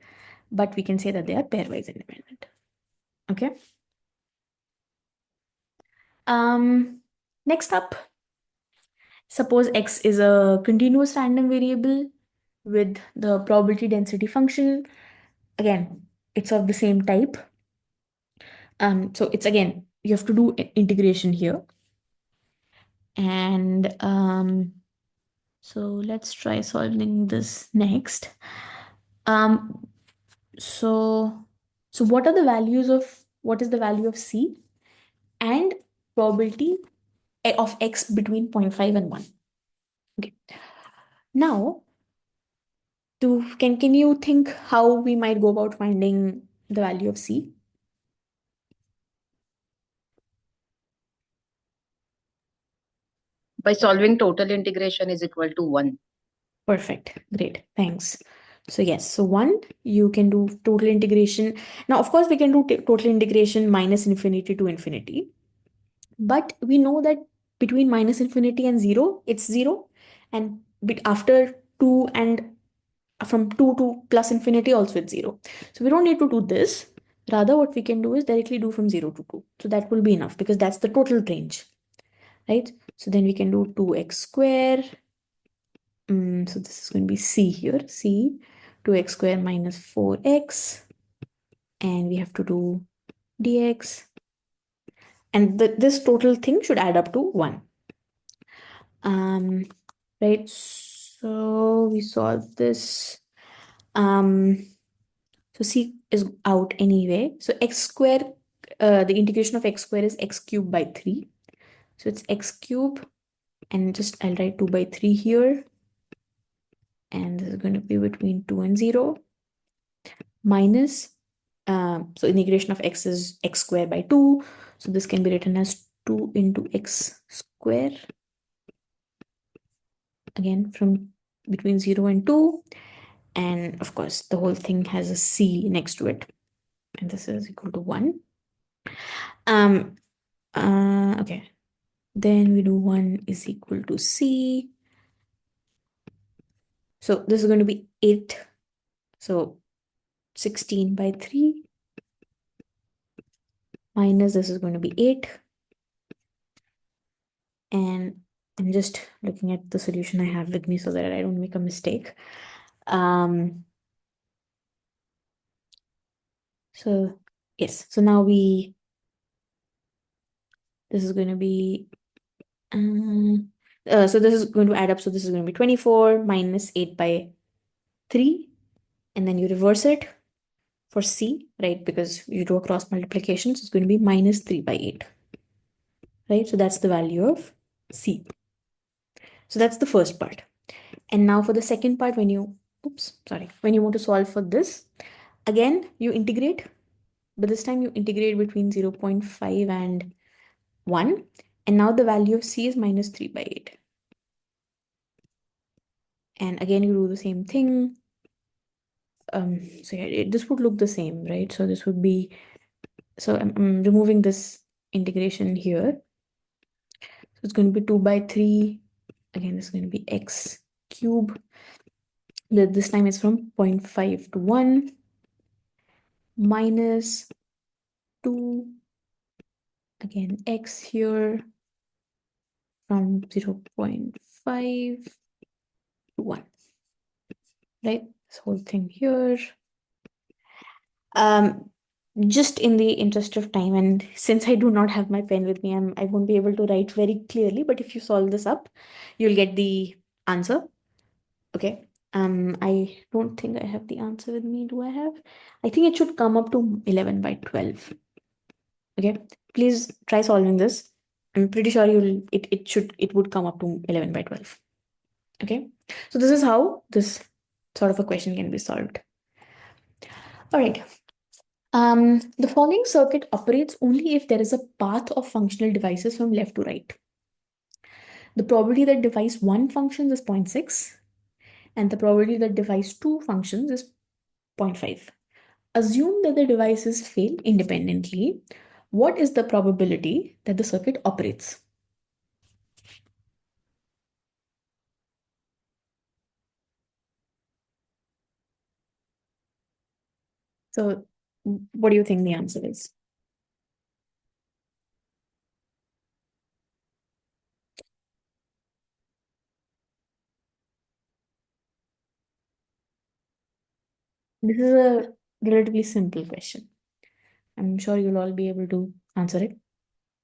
but we can say that they are pairwise independent. Okay. Next up, suppose X is a continuous random variable with the probability density function. Again, it's of the same type. So it's again, you have to do integration here. And so let's try solving this next. So what are the values of, what is the value of C and probability of X between 0.5 and 1? Okay. Now, can you think how we might go about finding the value of C? By solving total integration is equal to 1. Perfect. Great. Thanks. So yes, so 1, you can do total integration. Now, of course, we can do total integration minus infinity to infinity. But we know that between minus infinity and 0, it's 0. And after 2 and from 2 to plus infinity also it's 0. So we don't need to do this. Rather, what we can do is directly do from 0 to 2. So that will be enough because that's the total range, right? So then we can do 2x square. So this is going to be C here. C 2x square minus 4x and we have to do dx, and this total thing should add up to 1. Right, so we solve this. So c is out anyway, so x square, the integration of x square is x cubed by 3, so it's x cubed, and just I'll write 2 by 3 here, and this is going to be between 2 and 0, minus, so integration of x is x square by 2, so this can be written as 2 into x square, again from between 0 and 2, and of course the whole thing has a c next to it, and this is equal to 1. Okay, then we do 1 is equal to c, so this is going to be 8, so 16 by 3, minus this is going to be 8, and I'm just looking at the solution I have with me so that I don't make a mistake. So yes, so now this is going to be, so this is going to add up, so this is going to be 24 minus 8 by 3, and then you reverse it for c, right, because you do a cross multiplication, so it's going to be minus 3 by 8, right, so that's the value of c. So that's the first part. And now for the second part, when you want to solve for this, again you integrate, but this time you integrate between 0.5 and 1, and now the value of c is minus 3 by 8, and again you do the same thing. So yeah, this would look the same, right? So this would be, so I'm removing this integration here, so it's going to be 2 by 3, again this is going to be x cube, this time it's from 0.5 to 1, minus 2, again x here, from 0.5 to 1, right, this whole thing here. Just in the interest of time, and since I do not have my pen with me, I won't be able to write very clearly, but if you solve this up, you'll get the answer. Okay. I don't think I have the answer with me. Do I have? I think it should come up to 11 by 12. Okay. Please try solving this. I'm pretty sure it would come up to 11 by 12. Okay. So this is how this sort of a question can be solved. All right. The following circuit operates only if there is a path of functional devices from left to right. The probability that device 1 functions is 0.6, and the probability that device 2 functions is 0.5. Assume that the devices fail independently. What is the probability that the circuit operates? So, what do you think the answer is? This is a relatively simple question. I'm sure you'll all be able to answer it.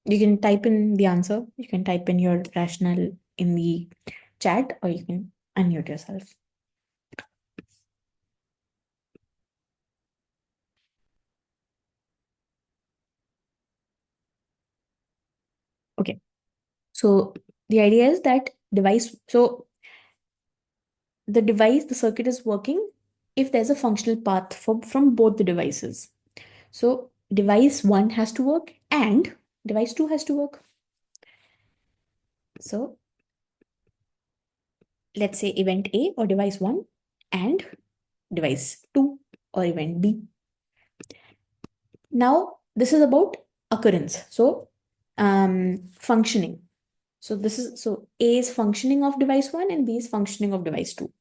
You can type in the answer, you can type in your rationale in the chat, or you can unmute yourself. Okay. So the idea is that the circuit is working if there's a functional path from both the devices. So device 1 has to work and device 2 has to work. So let's say event A or device 1 and device 2 or event B. Now this is about occurrence. So functioning. So A is functioning of device 1 and B is functioning of device 2.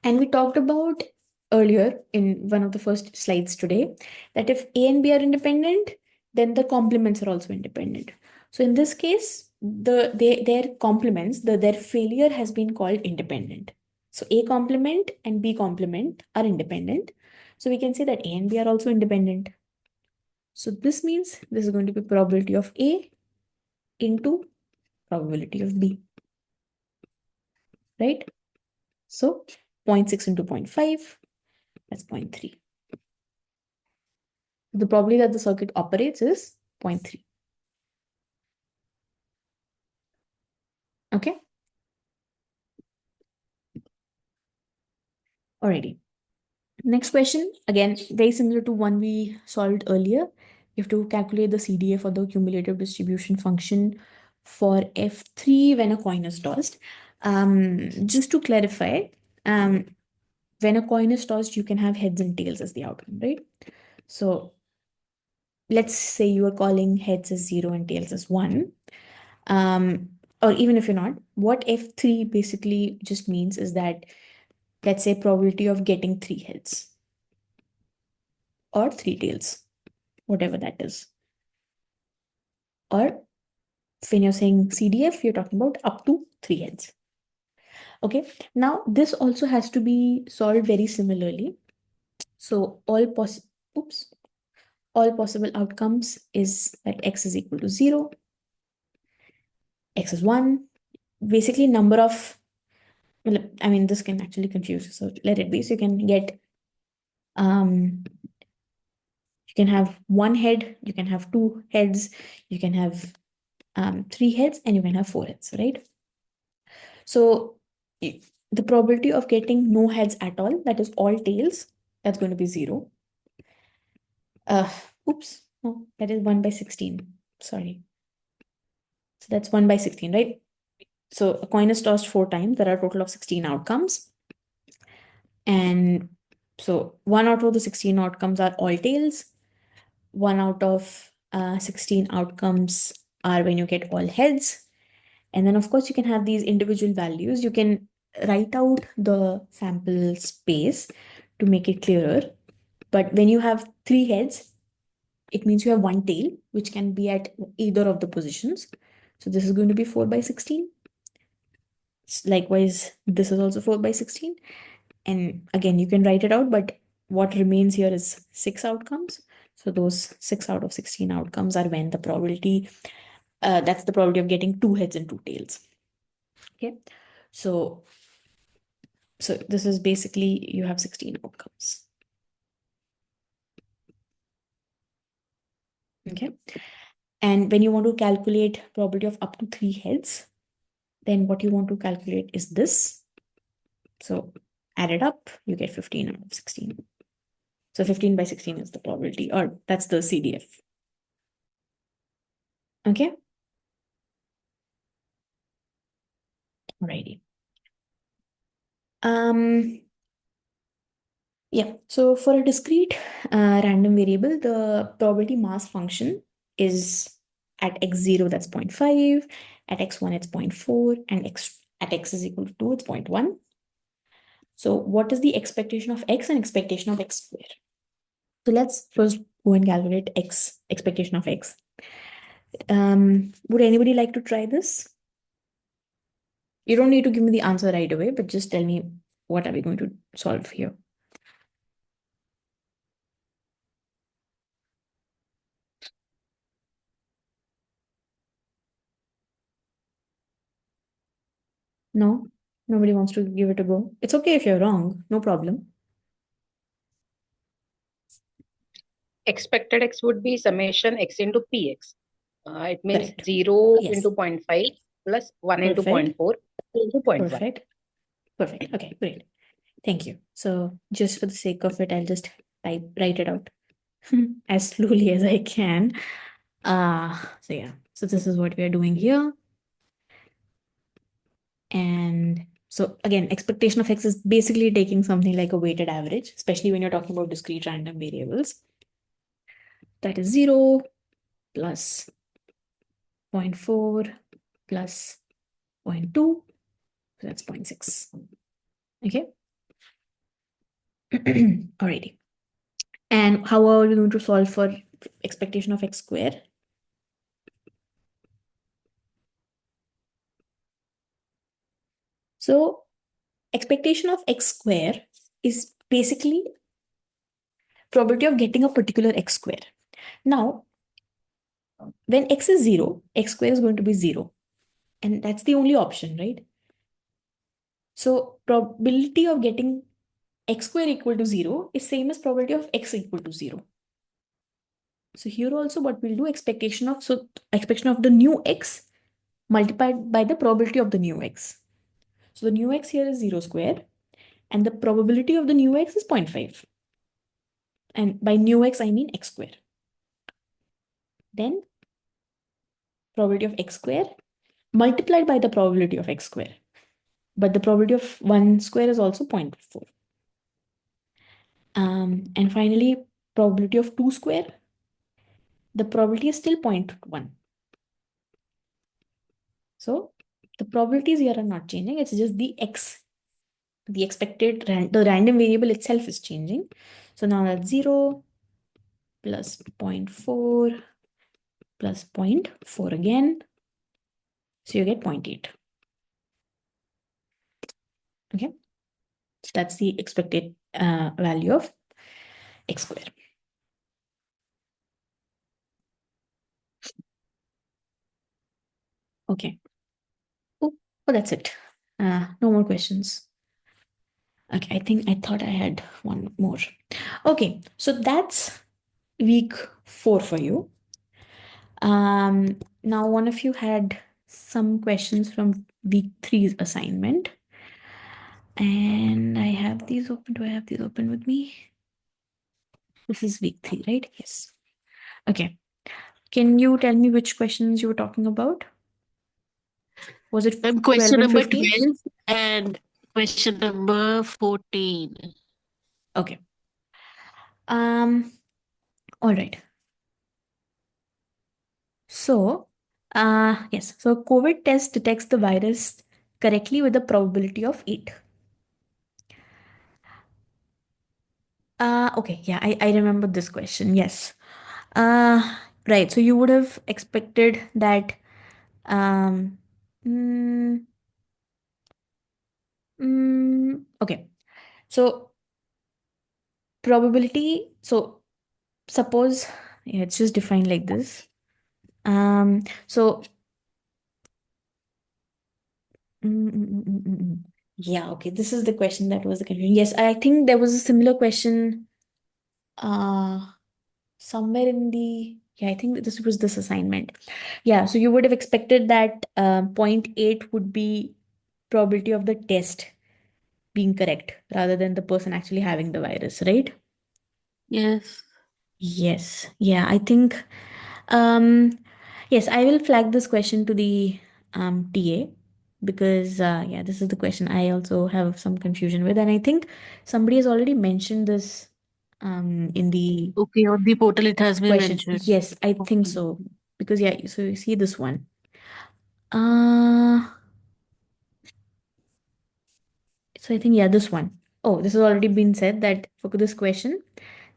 And we talked about earlier in one of the first slides today that if A and B are independent, then the complements are also independent. So in this case, their complements, their failure has been called independent. So A complement and B complement are independent. So we can say that A and B are also independent. So this means this is going to be probability of A into probability of B, right? So 0.6 into 0.5, that's 0.3. The probability that the circuit operates is 0.3. Okay. Alrighty. Next question, again, very similar to one we solved earlier. You have to calculate the CDF for the cumulative distribution function for F3 when a coin is tossed. Just to clarify, when a coin is tossed, you can have heads and tails as the outcome, right? So let's say you are calling heads as 0 and tails as 1. Or even if you're not, what F3 basically just means is that, let's say, probability of getting 3 heads or 3 tails, whatever that is. Or when you're saying CDF, you're talking about up to 3 heads. Okay, now this also has to be solved very similarly. So all possible outcomes is that x is equal to 0, x is 1. Basically, number of, I mean, this can actually confuse you, so let it be. So you can get, you can have 1 head, you can have 2 heads, you can have 3 heads, and you can have 4 heads, right? So the probability of getting no heads at all, that is all tails, that's going to be 0. Oops, no, that is 1 by 16. Sorry. So that's 1 by 16, right? So a coin is tossed 4 times. There are a total of 16 outcomes. And so 1 out of the 16 outcomes are all tails. 1 out of 16 outcomes are when you get all heads. And then, of course, you can have these individual values. You can write out the sample space to make it clearer. But when you have 3 heads, it means you have 1 tail, which can be at either of the positions. So this is going to be 4 by 16. Likewise, this is also 4 by 16. And again, you can write it out, but what remains here is 6 outcomes. So those 6 out of 16 outcomes are when the probability, that's the probability of getting 2 heads and 2 tails. Okay, so this is basically, you have 16 outcomes. Okay, and when you want to calculate probability of up to 3 heads, then what you want to calculate is this. So add it up, you get 15 out of 16. So 15 by 16 is the probability, or that's the CDF. Okay. Alrighty. Yeah, so for a discrete random variable, the probability mass function is at x0, that's 0.5, at x1, it's 0.4, and at x is equal to 2, it's 0.1. So what is the expectation of x and expectation of x square? So let's first go and calculate expectation of x. Would anybody like to try this? You don't need to give me the answer right away, but just tell me, what are we going to solve here? No, nobody wants to give it a go. It's okay if you're wrong, no problem. Expected x would be summation x into px. It means Correct. 0 Yes. into 0.5 plus 1 into Perfect. 0.4 into 0.1. Perfect. Perfect. Okay, great. Thank you. So just for the sake of it, I'll just write it out as slowly as I can. So yeah, so this is what we are doing here. And so again, expectation of x is basically taking something like a weighted average, especially when you're talking about discrete random variables. That is 0 plus 0.4 plus 0.2, so that's 0.6. Okay. Alrighty. And how are we going to solve for expectation of x square? So expectation of x square is basically probability of getting a particular x square. Now, when x is 0, x square is going to be 0. And that's the only option, right? So probability of getting x square equal to 0 is same as probability of x equal to 0. So here also what we'll do, expectation of the new x multiplied by the probability of the new x. So the new x here is 0 square and the probability of the new x is 0.5. And by new x I mean x square. Then probability of x square multiplied by the probability of x square. But the probability of 1 square is also 0.4. And finally, probability of 2 square, the probability is still 0.1. So the probabilities here are not changing. It's just the x, the expected, the random variable itself is changing. So now that's 0 plus 0.4 plus 0.4 again. So you get 0.8. Okay. So that's the expected value of x square. Okay. Oh, that's it. No more questions. Okay, I thought I had one more. Okay, so that's week 4 for you. Now one of you had some questions from week 3's assignment. And I have these open. Do I have these open with me? This is week 3, right? Yes. Okay. Can you tell me which questions you were talking about? Was it 12 Question and number 15? 12 and question number 14. Okay. All right. So, yes. So COVID test detects the virus correctly with a probability of 8. Okay. Yeah, I remember this question. Yes. Right. So you would have expected that. Um, mm, okay. So probability. So suppose, yeah, it's just defined like this. So yeah, okay. This is the question that was the confusion. Yes, I think there was a similar question somewhere in the, yeah, I think this was this assignment. Yeah, so you would have expected that 0.8 would be probability of the test being correct rather than the person actually having the virus, right? Yes. Yes. Yeah, I think um yes, I will flag this question to the TA because yeah, this is the question I also have some confusion with, and I think somebody has already mentioned this in the Okay, on the portal it has been question. mentioned. Yes, I think Okay. so. Because yeah, so you see this one. Uh so I think yeah, this one. Oh, this has already been said that for this question,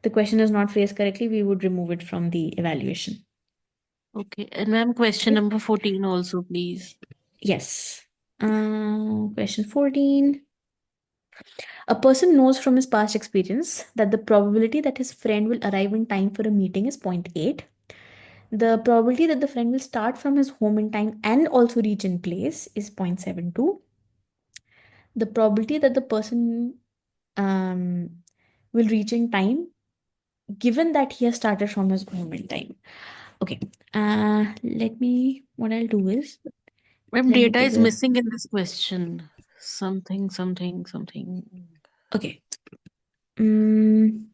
the question is not phrased correctly, we would remove it from the evaluation. Okay. And ma'am, question Okay. number 14 also, please. Yes. Question 14. A person knows from his past experience that the probability that his friend will arrive in time for a meeting is 0.8. The probability that the friend will start from his home in time and also reach in place is 0.72. The probability that the person um, will reach in time given that he has started from his home in time. Okay. What I'll do is, Ma'am, let me data take is a, missing in this question. Something, something, something. okay. Mm,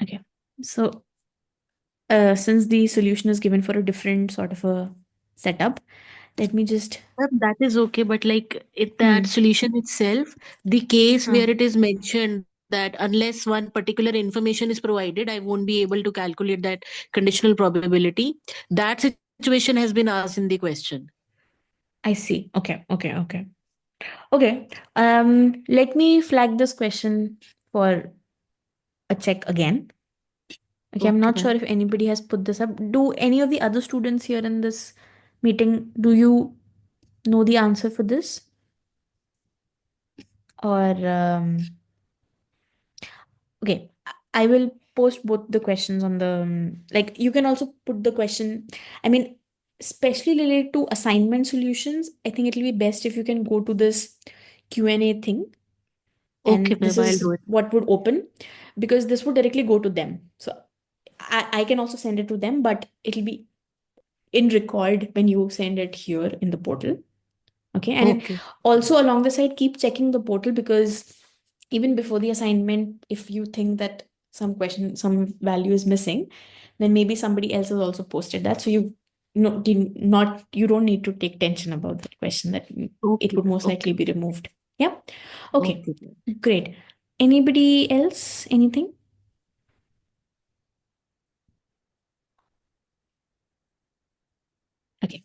okay. So since the solution is given for a different sort of a setup, let me just. Ma'am, that is okay, but like in that Hmm. solution itself, the case Huh. where it is mentioned that unless one particular information is provided, I won't be able to calculate that conditional probability. That situation has been asked in the question. I see. Okay. Okay. Okay. Okay. Let me flag this question for a check again. Okay. I'm Okay, not sure ma'am. if anybody has put this up. Do any of the other students here in this Meeting, do you know the answer for this? Or okay, I will post both the questions on the like you can also put the question. I mean, especially related to assignment solutions, I think it'll be best if you can go to this Q&A thing, Okay, and this ma'am, I'll is do it. what would open, because this would directly go to them. So I can also send it to them, but it'll be in record when you send it here in the portal. Okay, and then Okay. also along the side, keep checking the portal, because even before the assignment, if you think that some value is missing, then maybe somebody else has also posted that. So you don't need to take tension about that question, that it Okay, would ma'am. most likely Okay. be removed. Yeah. Okay, Okay, ma'am. great. Anybody else? Anything? Okay.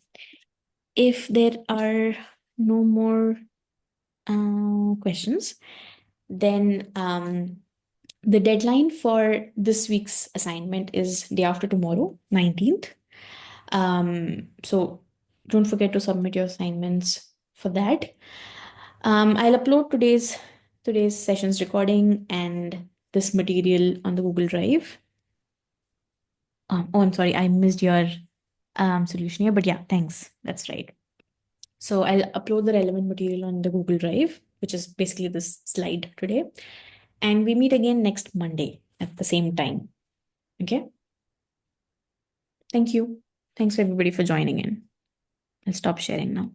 If there are no more questions, then the deadline for this week's assignment is day after tomorrow, 19th. So don't forget to submit your assignments for that. I'll upload today's session's recording and this material on the Google Drive. Oh, I'm sorry, I missed your solution here, but yeah, thanks. That's right. So I'll upload the relevant material on the Google Drive, which is basically this slide today. And we meet again next Monday at the same time. Okay. Thank you. Thanks everybody for joining in. I'll stop sharing now.